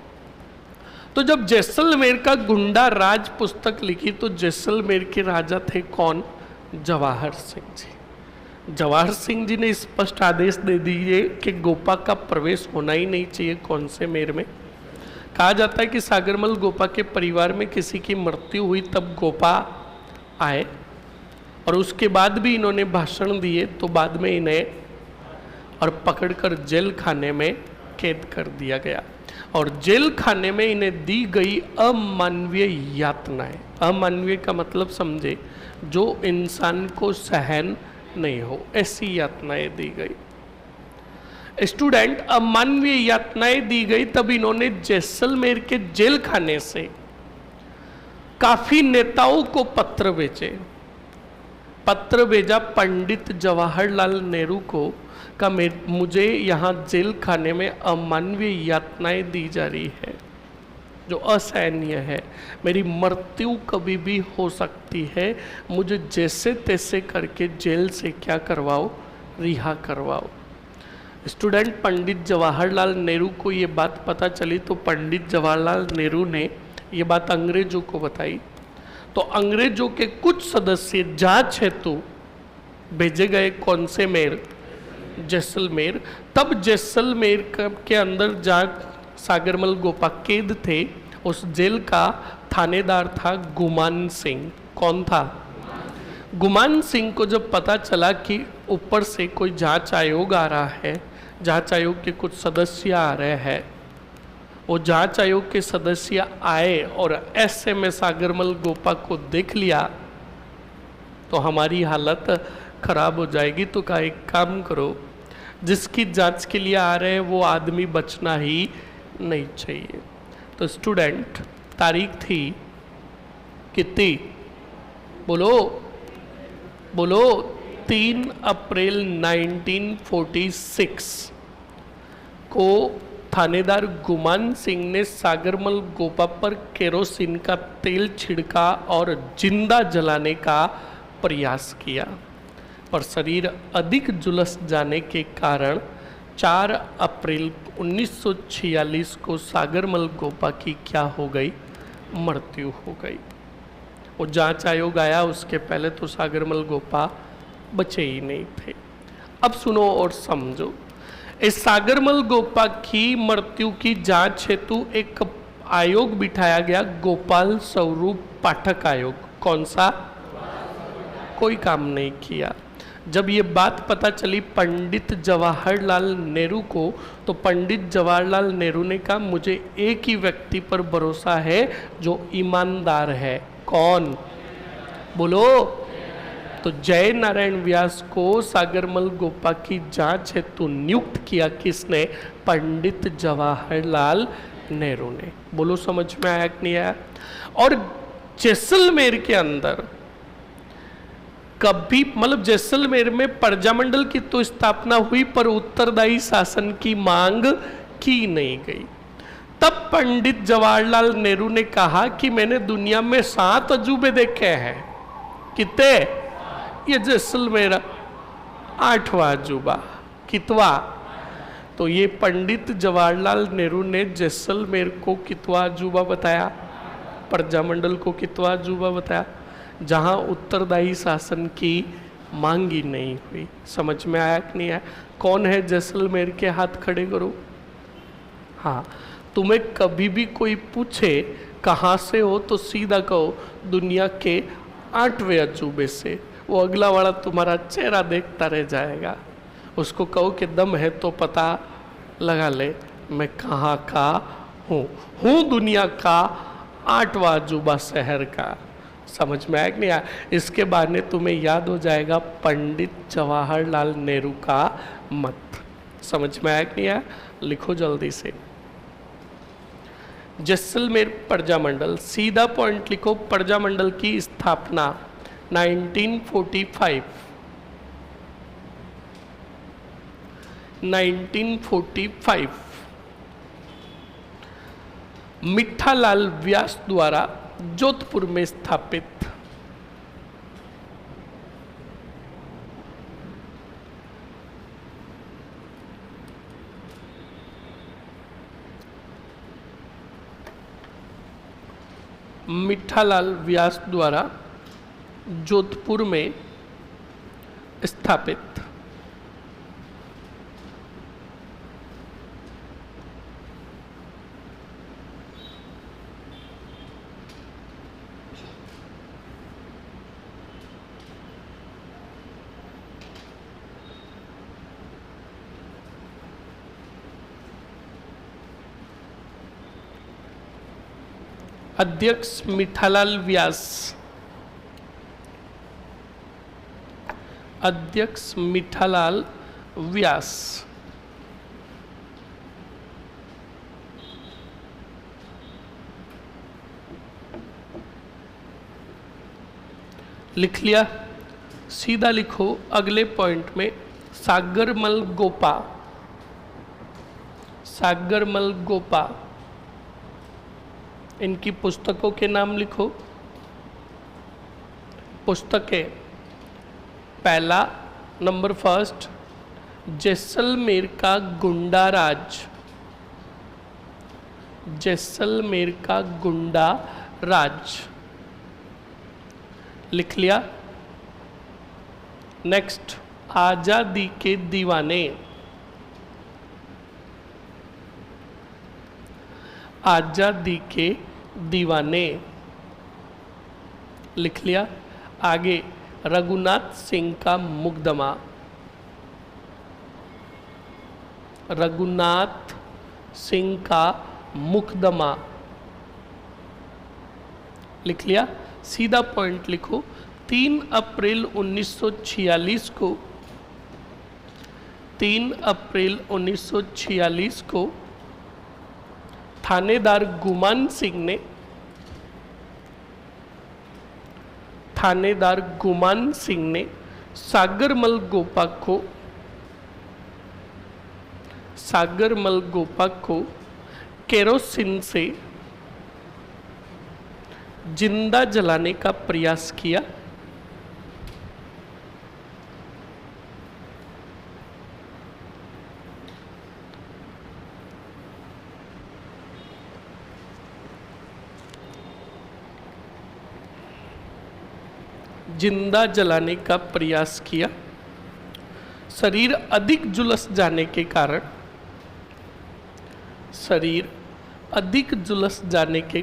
तो जब जैसलमेर का गुंडा राज पुस्तक लिखी तो जैसलमेर के राजा थे कौन? जवाहर सिंह जी। जवाहर सिंह जी ने स्पष्ट आदेश दे दिए कि गोपा का प्रवेश होना ही नहीं चाहिए। कौन से मेर में? कहा जाता है कि सागरमल गोपा के परिवार में किसी की मृत्यु हुई तब गोपा आए, और उसके बाद भी इन्होंने भाषण दिए, तो बाद में इन्हें और पकड़कर जेल खाने में कैद कर दिया गया, और जेल खाने में इन्हें दी गई अमानवीय यातनाएं। अमानवीय का मतलब समझे, जो इंसान को सहन नहीं हो, ऐसी यातनाएं दी गई। स्टूडेंट, अमानवीय यातनाएं दी गई, तब इन्होंने जैसलमेर के जेल खाने से काफी नेताओं को पत्र भेजे। पत्र भेजा पंडित जवाहरलाल नेहरू को, का मुझे यहाँ जेल खाने में अमानवीय यातनाएं दी जा रही है जो असहनीय है, मेरी मृत्यु कभी भी हो सकती है, मुझे जैसे तैसे करके जेल से क्या करवाओ, रिहा करवाओ। स्टूडेंट, पंडित जवाहरलाल नेहरू को ये बात पता चली तो पंडित जवाहरलाल नेहरू ने ये बात अंग्रेजों को बताई, तो अंग्रेजों के कुछ सदस्य जांच हेतु भेजे गए। कौन से मेर? जैसलमेर। तब जैसलमेर के अंदर जहाँ सागरमल गोपा कैद थे, उस जेल का थानेदार था गुमान सिंह। कौन था? गुमान सिंह को जब पता चला कि ऊपर से कोई जांच आयोग आ रहा है, जांच आयोग के कुछ सदस्य आ रहे हैं, वो जांच आयोग के सदस्य आए और ऐसे में सागरमल गोपा को देख लिया तो हमारी हालत खराब हो जाएगी। तो का एक काम करो, जिसकी जांच के लिए आ रहे हैं वो आदमी बचना ही नहीं चाहिए। तो स्टूडेंट, तारीख थी कितनी? बोलो बोलो, 3 अप्रैल 1946 को थानेदार गुमान सिंह ने सागरमल गोपा पर केरोसिन का तेल छिड़का और जिंदा जलाने का प्रयास किया, पर शरीर अधिक झुलस जाने के कारण 4 अप्रैल 1946 को सागरमल गोपा की क्या हो गई? मृत्यु हो गई। वो जांच आयोग आया, उसके पहले तो सागरमल गोपा बचे ही नहीं थे। अब सुनो और समझो, इस सागरमल गोपा की मृत्यु की जांच हेतु एक आयोग बिठाया गया, गोपाल स्वरूप पाठक आयोग। कौन सा? कोई काम नहीं किया। जब ये बात पता चली पंडित जवाहरलाल नेहरू को, तो पंडित जवाहरलाल नेहरू ने कहा मुझे एक ही व्यक्ति पर भरोसा है जो ईमानदार है। कौन? बोलो। तो जय नारायण व्यास को सागरमल गोपा की जांच हेतु नियुक्त किया किसने? पंडित जवाहरलाल नेहरू ने। बोलो, समझ में आया कि नहीं आया? और जैसलमेर के अंदर कभी, मतलब जैसलमेर में प्रजामंडल की तो स्थापना हुई पर उत्तरदायी शासन की मांग की नहीं गई। तब पंडित जवाहरलाल नेहरू ने कहा कि मैंने दुनिया में 7 अजूबे देखे हैं। कितने? ये जैसलमेर 8वां अजूबा। कितवा? तो ये पंडित जवाहरलाल नेहरू ने जैसलमेर को कितवा अजूबा बताया? प्रजामंडल को कितवा अजूबा बताया? जहां उत्तरदायी शासन की मांगी नहीं हुई। समझ में आया कि नहीं आया? कौन है जैसलमेर के? हाथ खड़े करो। हाँ, तुम्हें कभी भी कोई पूछे कहाँ से हो तो सीधा कहो दुनिया के 8वें अजूबे से। वो अगला वाला तुम्हारा चेहरा देखता रह जाएगा। उसको कहो कि दम है तो पता लगा ले मैं कहाँ का हूँ दुनिया का 8वां अजूबा शहर का। समझ में आया कि नहीं आया? इसके बहाने तुम्हें याद हो जाएगा पंडित जवाहरलाल नेहरू का मत। समझ में आया कि नहीं आया? लिखो जल्दी से। जैसलमेर प्रजामंडल, सीधा पॉइंट लिखो। प्रजामंडल की स्थापना 1945। 1945 मिठालाल व्यास द्वारा जोधपुर में स्थापित। मिठालाल व्यास द्वारा जोधपुर में स्थापित। अध्यक्ष मिठालाल व्यास। अध्यक्ष मिठालाल व्यास। लिख लिया? सीधा लिखो अगले पॉइंट में सागरमल गोपा। सागरमल गोपा, इनकी पुस्तकों के नाम लिखो। पुस्तकें, पहला नंबर फर्स्ट, जैसलमेर का गुंडा राज। जैसलमेर का गुंडा राज, लिख लिया? नेक्स्ट, आजादी के दीवाने। आजादी के दीवाने, लिख लिया? आगे, रघुनाथ सिंह का मुकदमा। रघुनाथ सिंह का मुकदमा, लिख लिया? सीधा पॉइंट लिखो। 3 अप्रैल 1946 को 3 अप्रैल 1946 को थानेदार गुमान सिंह ने सागरमल गोपा को केरोसिन से जिंदा जलाने का प्रयास किया। जिंदा जलाने का प्रयास किया। शरीर अधिक झुलस जाने के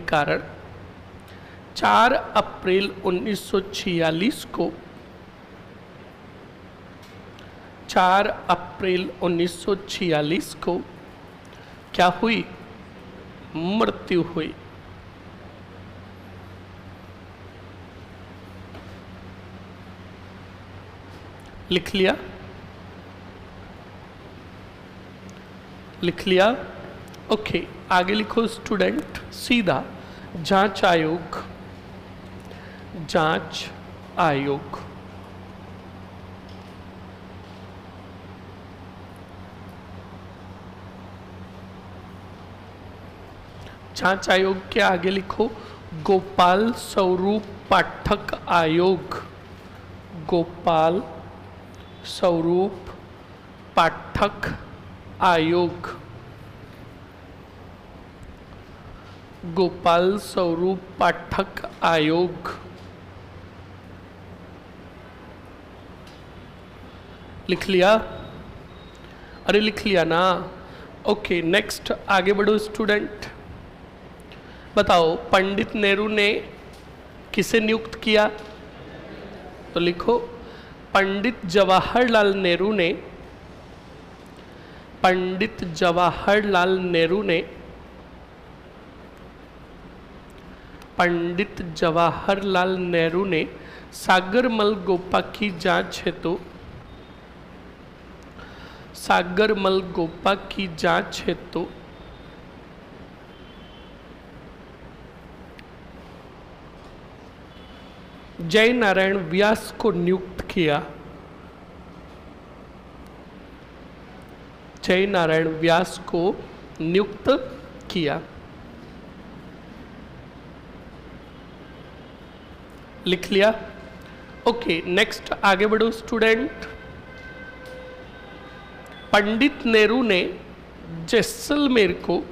कारण 4 अप्रैल 1946 को 4 अप्रैल 1946 को क्या हुई? मृत्यु हुई। लिख लिया? लिख लिया? ओके, आगे लिखो स्टूडेंट सीधा। जांच आयोग। जांच आयोग, जांच आयोग के आगे लिखो गोपाल स्वरूप पाठक आयोग। गोपाल स्वरूप पाठक आयोग। गोपाल स्वरूप पाठक आयोग, लिख लिया? अरे लिख लिया ना? ओके, नेक्स्ट आगे बढ़ो स्टूडेंट। बताओ पंडित नेहरू ने किसे नियुक्त किया? तो लिखो पंडित जवाहरलाल नेहरू ने पंडित जवाहरलाल नेहरू ने पंडित जवाहरलाल नेहरू ने सागरमल गोपा की जांच हेतु सागरमल गोपा की जांच हेतु जय नारायण व्यास को नियुक्त किया। जय नारायण व्यास को नियुक्त किया। लिख लिया? ओके, नेक्स्ट आगे बढ़ो स्टूडेंट। पंडित नेहरू ने जैसलमेर को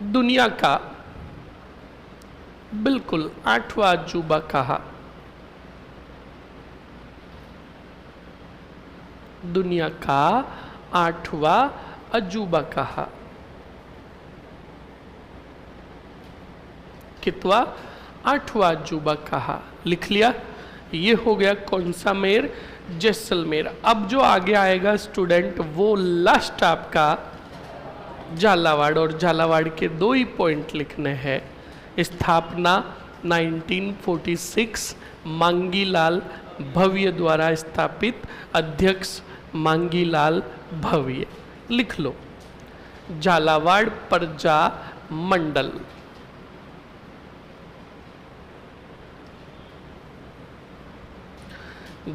दुनिया का बिल्कुल 8वां अजूबा कहा। दुनिया का 8वां अजूबा कहा। कितवा? 8वां अजूबा कहा। लिख लिया? ये हो गया कौन सा मेर? जैसलमेर। अब जो आगे आएगा स्टूडेंट वो लास्ट आपका झालावाड़, और झालावाड़ के 2 ही पॉइंट लिखने हैं। स्थापना 1946, मांगीलाल भव्य द्वारा स्थापित, अध्यक्ष मांगीलाल भव्य। लिख लो, झालावाड़ प्रजा मंडल।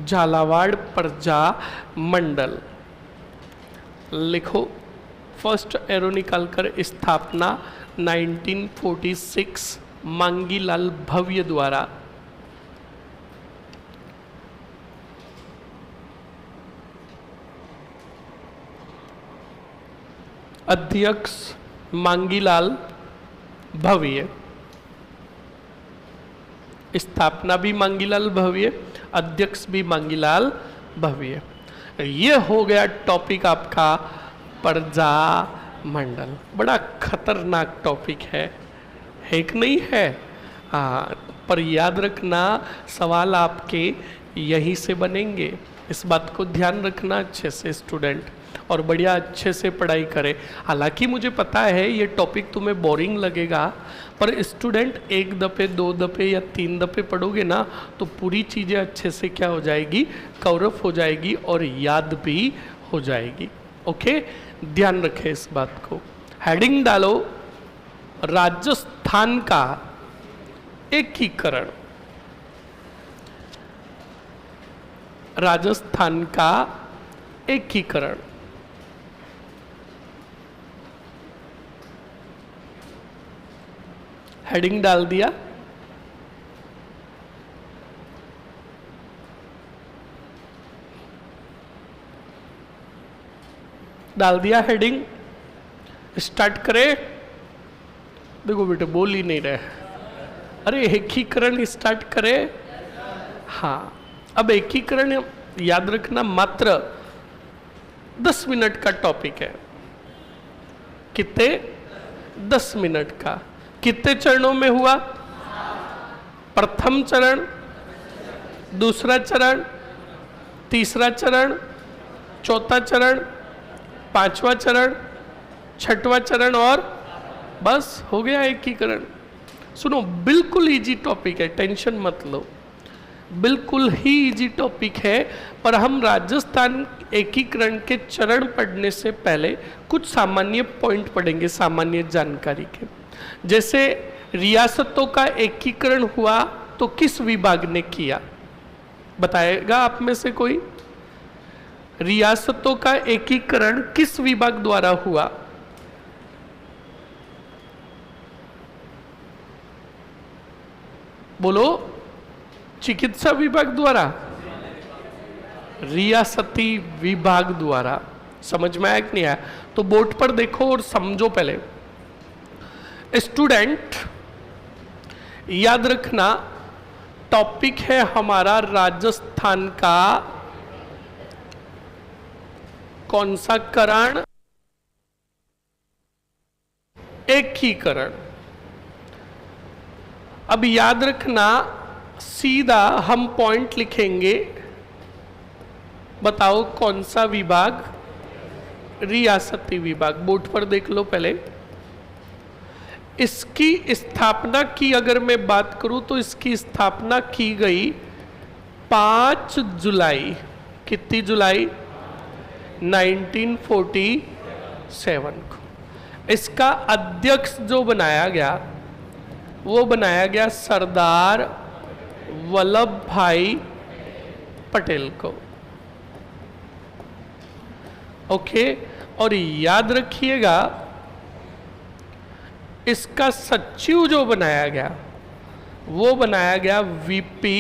झालावाड़ प्रजा मंडल लिखो। फर्स्ट एरो निकालकर स्थापना 1946, मांगीलाल भव्य द्वारा। अध्यक्ष मांगीलाल भव्य। स्थापना भी मांगीलाल भव्य, अध्यक्ष भी मांगीलाल भव्य। ये हो गया टॉपिक आपका प्रजा मंडल। बड़ा खतरनाक टॉपिक है कि नहीं है? हाँ, पर याद रखना सवाल आपके यहीं से बनेंगे। इस बात को ध्यान रखना अच्छे से स्टूडेंट, और बढ़िया अच्छे से पढ़ाई करें। हालांकि मुझे पता है ये टॉपिक तुम्हें बोरिंग लगेगा, पर स्टूडेंट 1 दफ़े 2 दफ़े या 3 दफ़े पढ़ोगे ना तो पूरी चीज़ें अच्छे से क्या हो जाएगी? कवर हो जाएगी और याद भी हो जाएगी। ओके, ध्यान रखें इस बात को। हेडिंग डालो, राजस्थान का एकीकरण। राजस्थान का एकीकरण। हेडिंग डाल दिया। डाल दिया हेडिंग। स्टार्ट करें। देखो बेटे बोल ही नहीं रहे। अरे एकीकरण स्टार्ट करें। हाँ, अब एकीकरण याद रखना मात्र 10 मिनट का टॉपिक है। कितने? 10 मिनट का। कितने चरणों में हुआ? प्रथम चरण, दूसरा चरण, तीसरा चरण, चौथा चरण, 5वां चरण, 6वां चरण, और बस हो गया एकीकरण। सुनो, बिल्कुल इजी टॉपिक है, टेंशन मत लो। बिल्कुल ही इजी टॉपिक है, पर हम राजस्थान एकीकरण के चरण पढ़ने से पहले कुछ सामान्य पॉइंट पढ़ेंगे, सामान्य जानकारी के। जैसे रियासतों का एकीकरण हुआ तो किस विभाग ने किया? बताएगा आप में से कोई? रियासतों का एकीकरण किस विभाग द्वारा हुआ? बोलो। चिकित्सा विभाग द्वारा? रियासती विभाग द्वारा। समझ में आया कि नहीं आया? तो बोर्ड पर देखो और समझो पहले। स्टूडेंट याद रखना, टॉपिक है हमारा राजस्थान का कौन सा करण? एकीकरण। अब याद रखना, सीधा हम पॉइंट लिखेंगे। बताओ कौन सा विभाग? रियासती विभाग। बोर्ड पर देख लो पहले। इसकी स्थापना की अगर मैं बात करूं तो इसकी स्थापना की गई 5 जुलाई। कितनी जुलाई? 1947 को। इसका अध्यक्ष जो बनाया गया वो बनाया गया सरदार वल्लभ भाई पटेल को। ओके, और याद रखिएगा इसका सचिव जो बनाया गया वो बनाया गया वीपी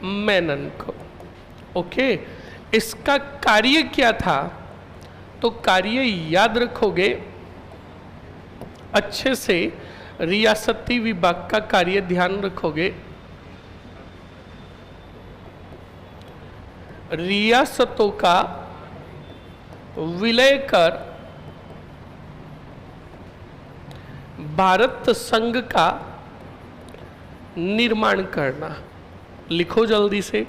मेनन को। ओके, इसका कार्य क्या था? तो कार्य याद रखोगे अच्छे से, रियासती विभाग का कार्य ध्यान रखोगे। रियासतों का विलय कर भारत संघ का निर्माण करना। लिखो जल्दी से।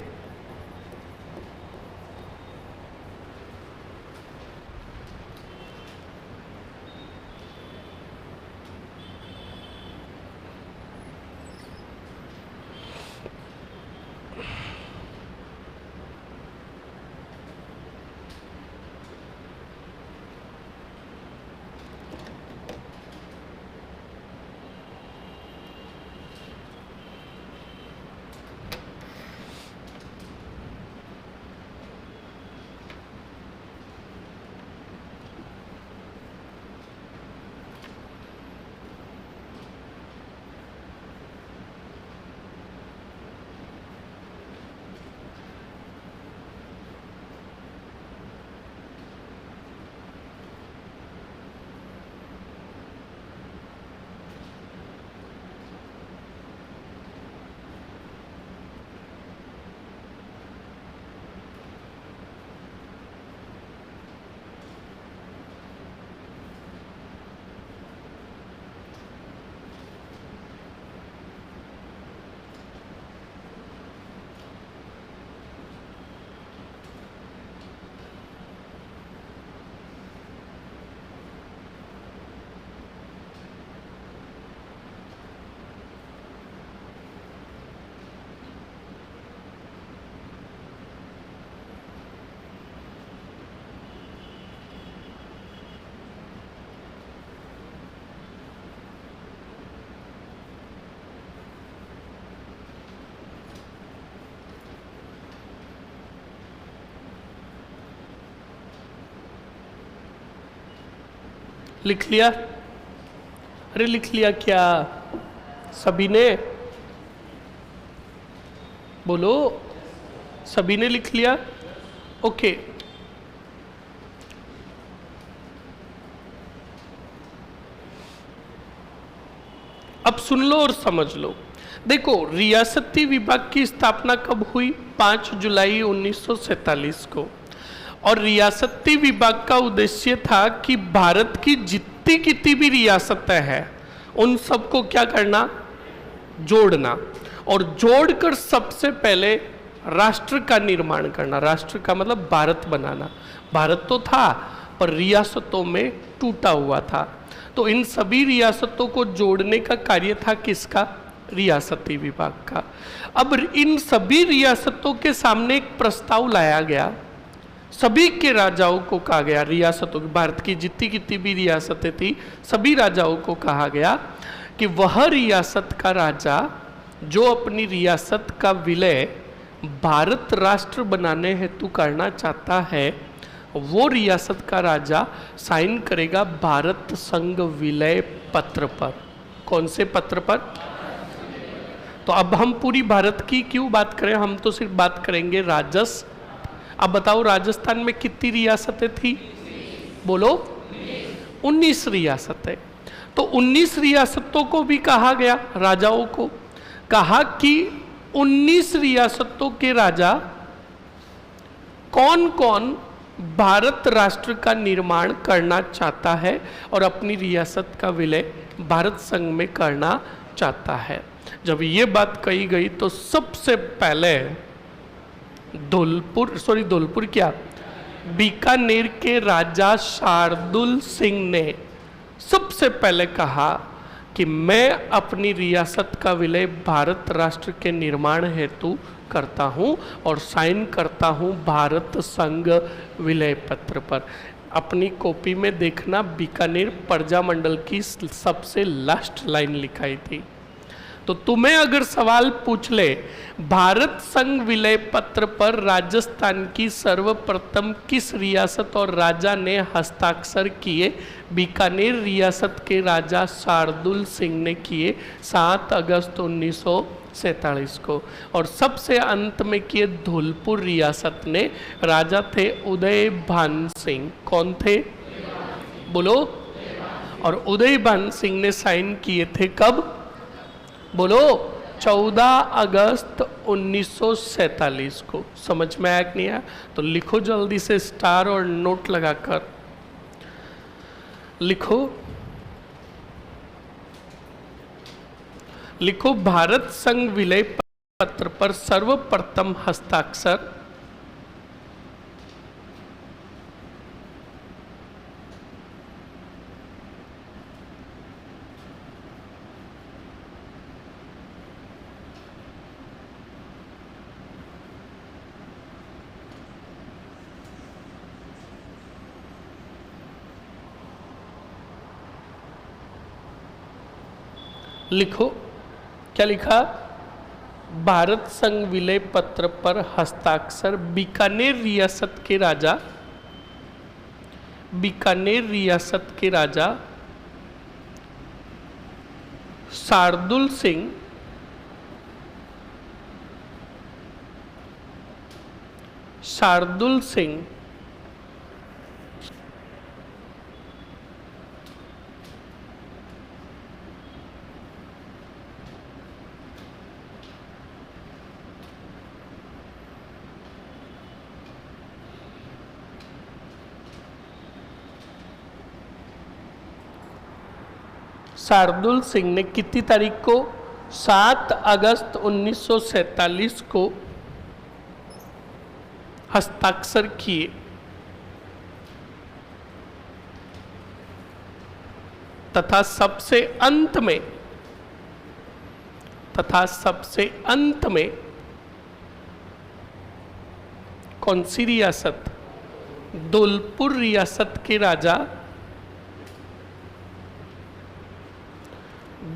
लिख लिया? अरे लिख लिया क्या सभी ने? बोलो, सभी ने लिख लिया? ओके, अब सुन लो और समझ लो। देखो, रियासती विभाग की स्थापना कब हुई? 5 जुलाई 1947 को। और रियासती विभाग का उद्देश्य था कि भारत की जितनी कितनी भी रियासतें हैं उन सबको क्या करना? जोड़ना। और जोड़कर सबसे पहले राष्ट्र का निर्माण करना। राष्ट्र का मतलब भारत बनाना। भारत तो था पर रियासतों में टूटा हुआ था, तो इन सभी रियासतों को जोड़ने का कार्य था किसका? रियासती विभाग का। अब इन सभी रियासतों के सामने एक प्रस्ताव लाया गया। सभी के राजाओं को कहा गया, रियासतों, भारत की जितनी कितनी भी रियासतें थी सभी राजाओं को कहा गया कि वह रियासत का राजा जो अपनी रियासत का विलय भारत राष्ट्र बनाने हेतु करना चाहता है, वो रियासत का राजा साइन करेगा भारत संघ विलय पत्र पर। कौन से पत्र पर? तो अब हम पूरी भारत की क्यों बात करें, हम तो सिर्फ बात करेंगे राजस्व। अब बताओ राजस्थान में कितनी रियासतें थी? बोलो, 19 रियासतें। तो 19 रियासतों को भी कहा गया, राजाओं को कहा कि 19 रियासतों के राजा कौन कौन भारत राष्ट्र का निर्माण करना चाहता है और अपनी रियासत का विलय भारत संघ में करना चाहता है। जब ये बात कही गई तो सबसे पहले धौलपुर क्या, बीकानेर के राजा शार्दुल सिंह ने सबसे पहले कहा कि मैं अपनी रियासत का विलय भारत राष्ट्र के निर्माण हेतु करता हूं और साइन करता हूं भारत संघ विलय पत्र पर। अपनी कॉपी में देखना, बीकानेर प्रजा मंडल की सबसे लास्ट लाइन लिखाई थी। तो तुम्हें अगर सवाल पूछ ले भारत संघ विलय पत्र पर राजस्थान की सर्वप्रथम किस रियासत और राजा ने हस्ताक्षर किए? बीकानेर रियासत के राजा शार्दुल सिंह ने किए 7 अगस्त 1947 को। और सबसे अंत में किए धौलपुर रियासत ने, राजा थे उदय भान सिंह। कौन थे? बोलो। और उदय भान सिंह ने साइन किए थे कब? बोलो। 14 अगस्त 1947 को। समझ में आया कि नहीं आया? तो लिखो जल्दी से स्टार और नोट लगाकर लिखो। लिखो भारत संघ विलय पत्र पर सर्वप्रथम हस्ताक्षर लिखो। क्या लिखा? भारत संघ विलय पत्र पर हस्ताक्षर बीकानेर रियासत के राजा, बीकानेर रियासत के राजा शार्दुल सिंह, शार्दुल सिंह शार्दुल सिंह ने कितनी तारीख को? 7 अगस्त 1947 को हस्ताक्षर किए। तथा सबसे अंत में, तथा सबसे अंत में कौन सी रियासत? धौलपुर रियासत के राजा,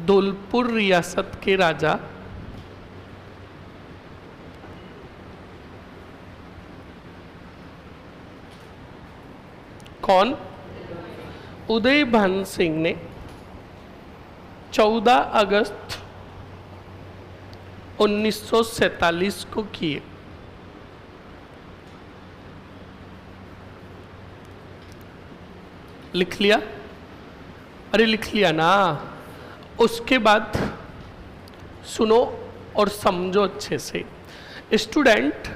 धौलपुर रियासत के राजा कौन? उदय भान सिंह ने 14 अगस्त 1947 को किए। लिख लिया? अरे लिख लिया ना। उसके बाद सुनो और समझो अच्छे से। स्टूडेंट,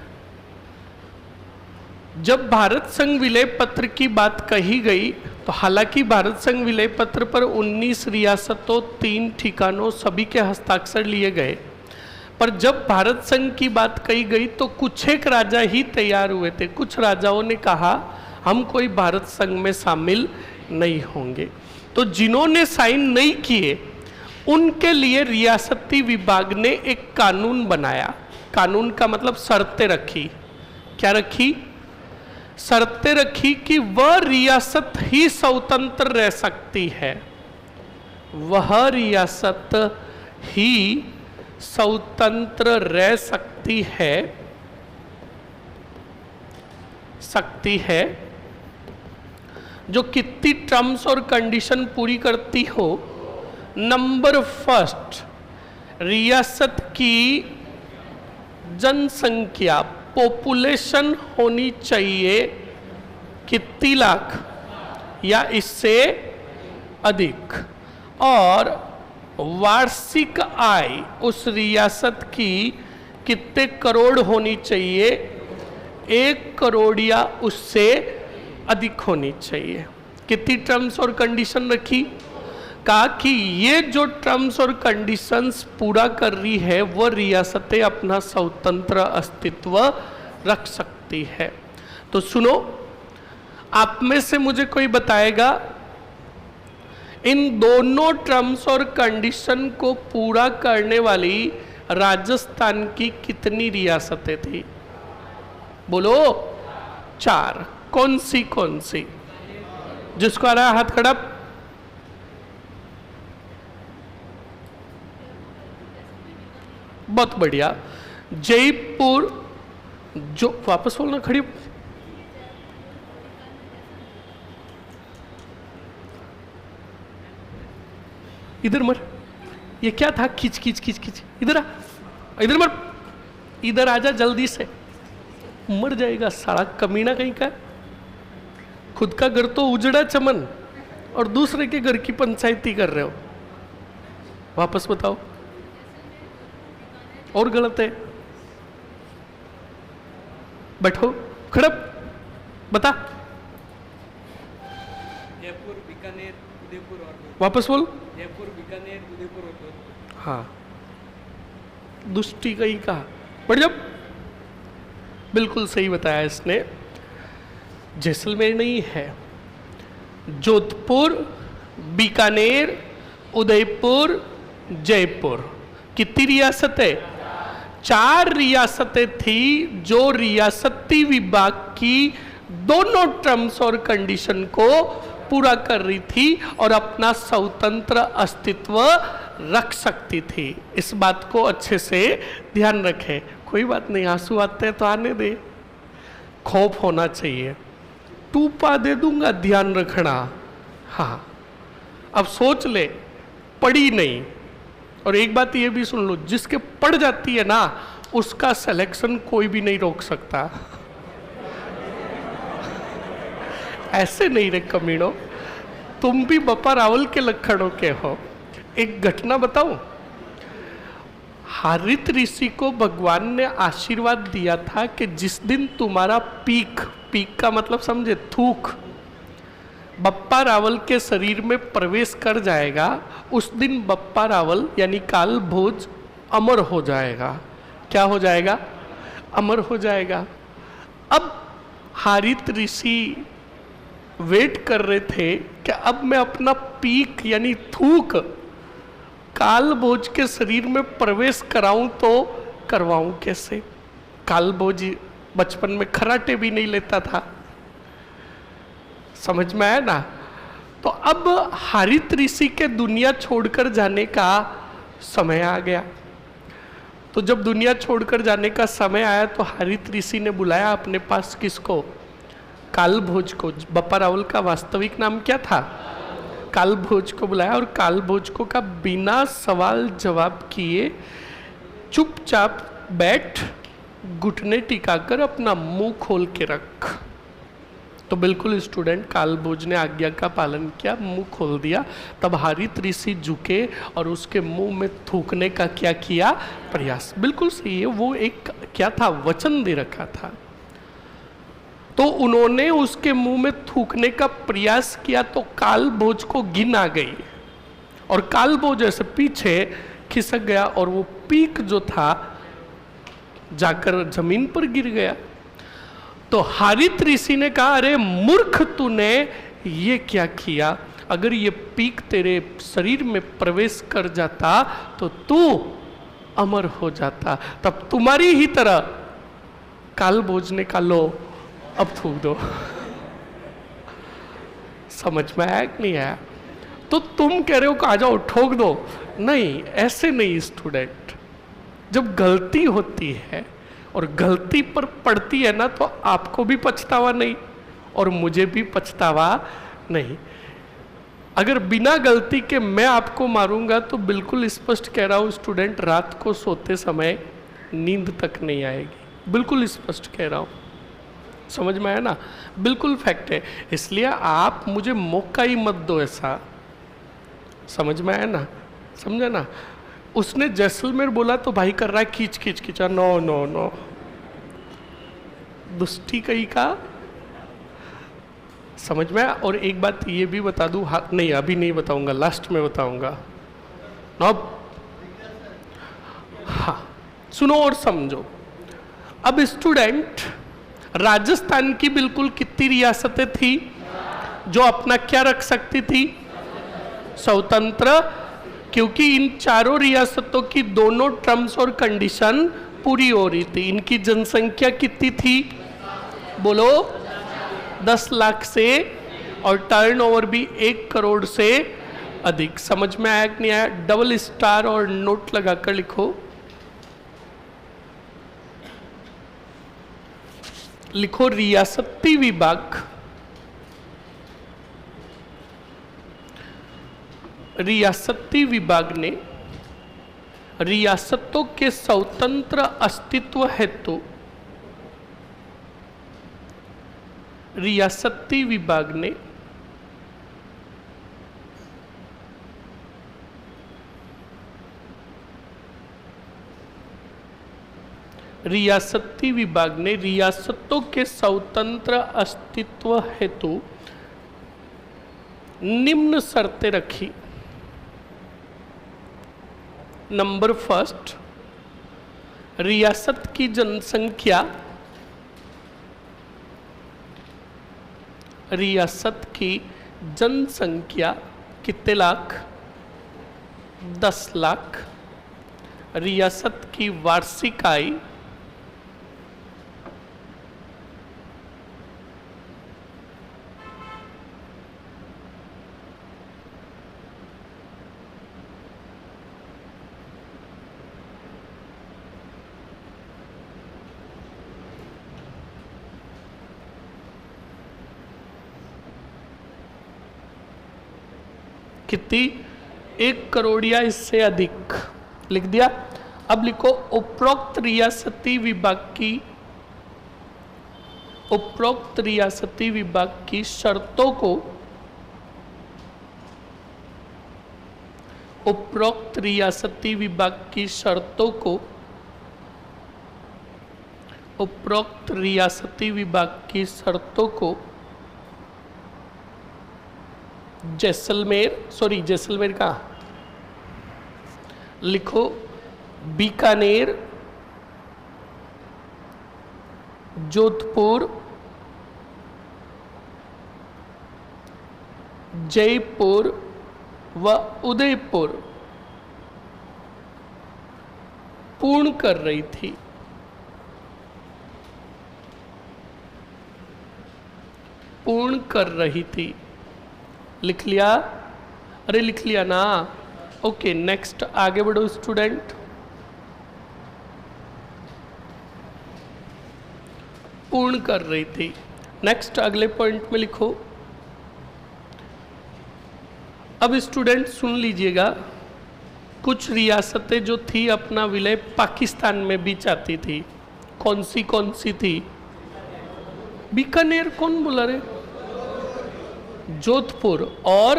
जब भारत संघ विलय पत्र की बात कही गई तो हालांकि भारत संघ विलय पत्र पर 19 रियासतों 3 ठिकानों सभी के हस्ताक्षर लिए गए, पर जब भारत संघ की बात कही गई तो कुछ एक राजा ही तैयार हुए थे। कुछ राजाओं ने कहा हम कोई भारत संघ में शामिल नहीं होंगे। तो जिन्होंने साइन नहीं किए उनके लिए रियासती विभाग ने एक कानून बनाया। कानून का मतलब शर्तें रखी। क्या रखी? शर्तें रखी कि वह रियासत ही स्वतंत्र रह सकती है, वह रियासत ही स्वतंत्र रह सकती है जो कितनी टर्म्स और कंडीशन पूरी करती हो। नंबर फर्स्ट, रियासत की जनसंख्या पॉपुलेशन होनी चाहिए कितनी लाख या इससे अधिक, और वार्षिक आय उस रियासत की कितने करोड़ होनी चाहिए? 1 करोड़ या उससे अधिक होनी चाहिए। कितनी टर्म्स और कंडीशन रखी? कहा कि ये जो टर्म्स और कंडीशंस पूरा कर रही है वो रियासतें अपना स्वतंत्र अस्तित्व रख सकती है। तो सुनो, आप में से मुझे कोई बताएगा इन दोनों टर्म्स और कंडीशन को पूरा करने वाली राजस्थान की कितनी रियासतें थी? बोलो। 4। कौन सी? जिसको आ रहा है हाथ खड़ा। बहुत बढ़िया। जयपुर, जो वापस बोलना खड़ी, इधर मर, ये क्या था, खींच खींच खींच खींच, इधर आ, इधर मर, इधर आजा जल्दी से, मर जाएगा साला कमीना कहीं का। खुद का घर तो उजड़ा चमन और दूसरे के घर की पंचायती कर रहे हो। वापस बताओ, और गलत है। बैठो, खड़प, बता। जयपुर, बीकानेर, उदयपुर और वापस बोल। जयपुर, बीकानेर, उदयपुर और हाँ, दुष्टि कहीं का। बढ़ जा। बिल्कुल सही बताया इसने। जैसलमेर नहीं है, जोधपुर, बीकानेर, उदयपुर, जयपुर। कितनी रियासत है? 4 रियासतें थी जो रियासती विभाग की दोनों टर्म्स और कंडीशन को पूरा कर रही थी और अपना स्वतंत्र अस्तित्व रख सकती थी। इस बात को अच्छे से ध्यान रखें। कोई बात नहीं, आंसू आते हैं तो आने दे, खौफ होना चाहिए। टूपा दे दूंगा, ध्यान रखना। हाँ, अब सोच ले, पढ़ी नहीं। और एक बात ये भी सुन लो, जिसके पढ़ जाती है ना, उसका सिलेक्शन कोई भी नहीं रोक सकता। ऐसे नहीं रे कमीनो, तुम भी बप्पा रावल के लक्षणों के हो। एक घटना बताऊं, हारित ऋषि को भगवान ने आशीर्वाद दिया था कि जिस दिन तुम्हारा पीक, पीक का मतलब समझे, थूक, बप्पा रावल के शरीर में प्रवेश कर जाएगा, उस दिन बप्पा रावल यानी काल भोज अमर हो जाएगा। क्या हो जाएगा? अमर हो जाएगा। अब हारित ऋषि वेट कर रहे थे कि अब मैं अपना पीक यानी थूक काल भोज के शरीर में प्रवेश कराऊं तो करवाऊं कैसे? काल भोज बचपन में खराटे भी नहीं लेता था, समझ में आया ना? तो अब हारित ऋषि के दुनिया छोड़कर जाने का समय आ गया। तो जब दुनिया छोड़कर जाने का समय आया तो हारित ऋषि ने बुलाया अपने पास किसको? काल भोज को। बप्पा रावल का वास्तविक नाम क्या था? काल भोज को बुलाया और काल भोज को का बिना सवाल जवाब किए चुपचाप बैठ, घुटने टिकाकर अपना मुंह खोल के रख। तो बिल्कुल स्टूडेंट, काल भोज ने आज्ञा का पालन किया, मुंह खोल दिया। तब हारित ऋषि झुके और उसके मुंह में थूकने का क्या किया? प्रयास। बिल्कुल सही है, वो एक क्या था? वचन दे रखा था। तो उन्होंने उसके मुंह में थूकने का प्रयास किया तो काल भोज को गिन आ गई और काल भोज ऐसे पीछे खिसक गया और वो पीक जो था जाकर जमीन पर गिर गया। तो हारित ऋषि ने कहा, अरे मूर्ख, तूने ये क्या किया? अगर ये पीक तेरे शरीर में प्रवेश कर जाता तो तू अमर हो जाता। तब तुम्हारी ही तरह काल भोज ने कहा, लो अब थूक दो। समझ में आया कि नहीं आया? तो तुम कह रहे हो कि आ जाओ ठोक दो, नहीं, ऐसे नहीं स्टूडेंट। जब गलती होती है और गलती पर पड़ती है ना, तो आपको भी पछतावा नहीं और मुझे भी पछतावा नहीं। अगर बिना गलती के मैं आपको मारूंगा तो बिल्कुल स्पष्ट कह रहा हूं स्टूडेंट, रात को सोते समय नींद तक नहीं आएगी। बिल्कुल स्पष्ट कह रहा हूं, समझ में आया ना? बिल्कुल फैक्ट है। इसलिए आप मुझे मौका ही मत दो ऐसा, समझ में आया ना? समझा ना? उसने जैसलमेर बोला तो भाई कर रहा है खींच खींच खींचा। नो नो नो, दुष्टि कहीं का। समझ में आया? और एक बात ये भी बता दूं, नहीं अभी नहीं बताऊंगा, लास्ट में बताऊंगा। हाँ, सुनो और समझो। अब स्टूडेंट, राजस्थान की बिल्कुल कितनी रियासतें थी जो अपना क्या रख सकती थी? स्वतंत्र। क्योंकि इन चारों रियासतों की दोनों टर्म्स और कंडीशन पूरी हो रही थी। इनकी जनसंख्या कितनी थी? बोलो, 10 लाख से, और टर्नओवर भी 1 करोड़ से अधिक। समझ में आया कि नहीं आया? डबल स्टार और नोट लगाकर लिखो। लिखो रियासती विभाग, रियासती विभाग ने रियासतों के स्वतंत्र अस्तित्व हेतु रियासती विभाग ने रियासती विभाग ने रियासतों के स्वतंत्र अस्तित्व हेतु निम्न शर्तें रखी। नंबर फर्स्ट, रियासत की जनसंख्या, रियासत की जनसंख्या कितने लाख? 10 लाख। रियासत की वार्षिक आय कितनी? 1 करोड़ या इससे अधिक। लिख दिया। अब लिखो उपरोक्त रियासती विभाग की शर्तों को, उपरोक्त रियासती विभाग की शर्तों को, उपरोक्त रियासती विभाग की शर्तों को जैसलमेर का लिखो, बीकानेर, जोधपुर, जयपुर व उदयपुर पूर्ण कर रही थी। पूर्ण कर रही थी। लिख लिया? अरे लिख लिया ना? ओके, नेक्स्ट आगे बढ़ो स्टूडेंट। पूर्ण कर रही थी। नेक्स्ट अगले पॉइंट में लिखो। अब स्टूडेंट सुन लीजिएगा, कुछ रियासतें जो थी अपना विलय पाकिस्तान में भी चाहती थी। कौन सी थी? बीकानेर कौन बोला रे? जोधपुर और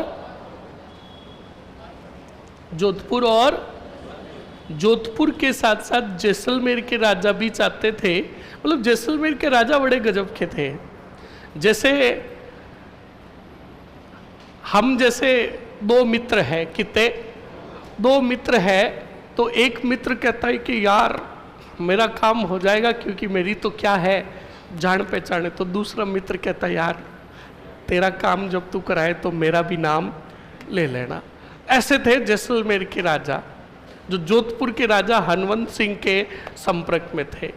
जोधपुर के साथ साथ जैसलमेर के राजा भी चाहते थे। मतलब जैसलमेर के राजा बड़े गजब के थे। जैसे हम जैसे 2 मित्र हैं, कितने? 2 मित्र हैं, तो एक मित्र कहता है कि यार मेरा काम हो जाएगा क्योंकि मेरी तो क्या है जान पहचान है। तो दूसरा मित्र कहता है यार तेरा काम जब तू कराए तो मेरा भी नाम ले लेना। ऐसे थे जैसलमेर के राजा, जो जोधपुर के राजा हनवंत सिंह के संपर्क में थे।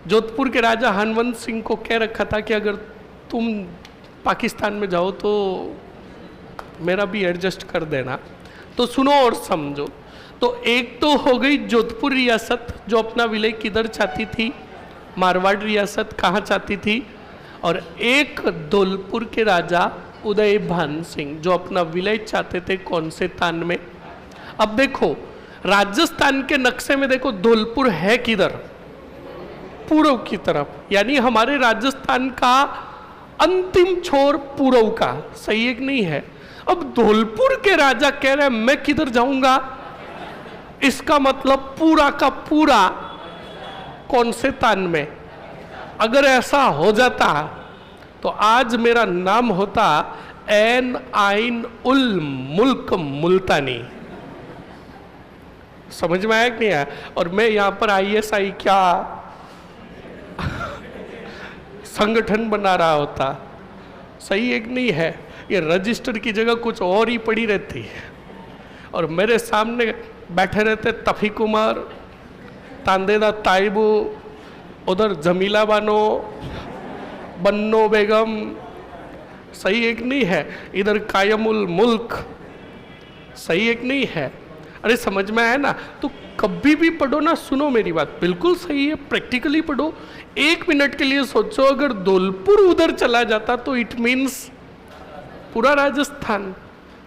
जोधपुर के राजा हनवंत सिंह को कह रखा था कि अगर तुम पाकिस्तान में जाओ तो मेरा भी एडजस्ट कर देना। तो सुनो और समझो। तो एक तो हो गई जोधपुर रियासत, जो अपना विलय किधर चाहती थी? मारवाड़ रियासत कहाँ चाहती थी? और एक धौलपुर के राजा उदय भान सिंह, जो अपना विलय चाहते थे कौन से तान में? अब देखो राजस्थान के नक्शे में देखो धौलपुर है किधर? पूर्व की तरफ, यानी हमारे राजस्थान का अंतिम छोर पूर्व का। सही है कि नहीं है? अब धौलपुर के राजा कह रहे हैं मैं किधर जाऊंगा? इसका मतलब पूरा का पूरा कौन से तान में? अगर ऐसा हो जाता तो आज मेरा नाम होता एन आइन उल मुल्क मुल्तानी। समझ में आया कि नहीं आया? और मैं यहां पर ISI क्या संगठन बना रहा होता। सही एक नहीं है? ये रजिस्टर की जगह कुछ और ही पड़ी रहती है। और मेरे सामने बैठे रहते तफी कुमार, तांदेदा ताइबू, उधर जमीला बानो, बन्नो बेगम। सही एक नहीं है? इधर कायमुल मुल्क। सही एक नहीं है? अरे समझ में आया ना? तो कभी भी पढ़ो ना, सुनो मेरी बात, बिल्कुल सही है, प्रैक्टिकली पढ़ो। 1 मिनट के लिए सोचो, अगर धौलपुर उधर चला जाता तो इट मीन्स पूरा राजस्थान।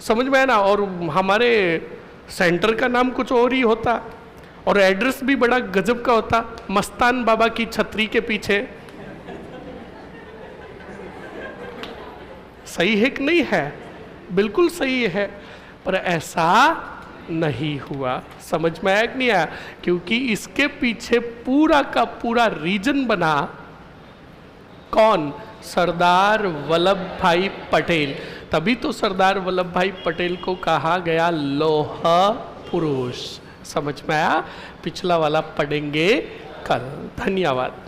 समझ में आया ना? और हमारे सेंटर का नाम कुछ और ही होता और एड्रेस भी बड़ा गजब का होता, मस्तान बाबा की छतरी के पीछे। सही है कि नहीं है? बिल्कुल सही है, पर ऐसा नहीं हुआ। समझ में आया कि नहीं आया? क्योंकि इसके पीछे पूरा का पूरा रीजन बना कौन? सरदार वल्लभ भाई पटेल। तभी तो सरदार वल्लभ भाई पटेल को कहा गया लौह पुरुष। समझ में आया? पिछला वाला पढ़ेंगे कल। धन्यवाद।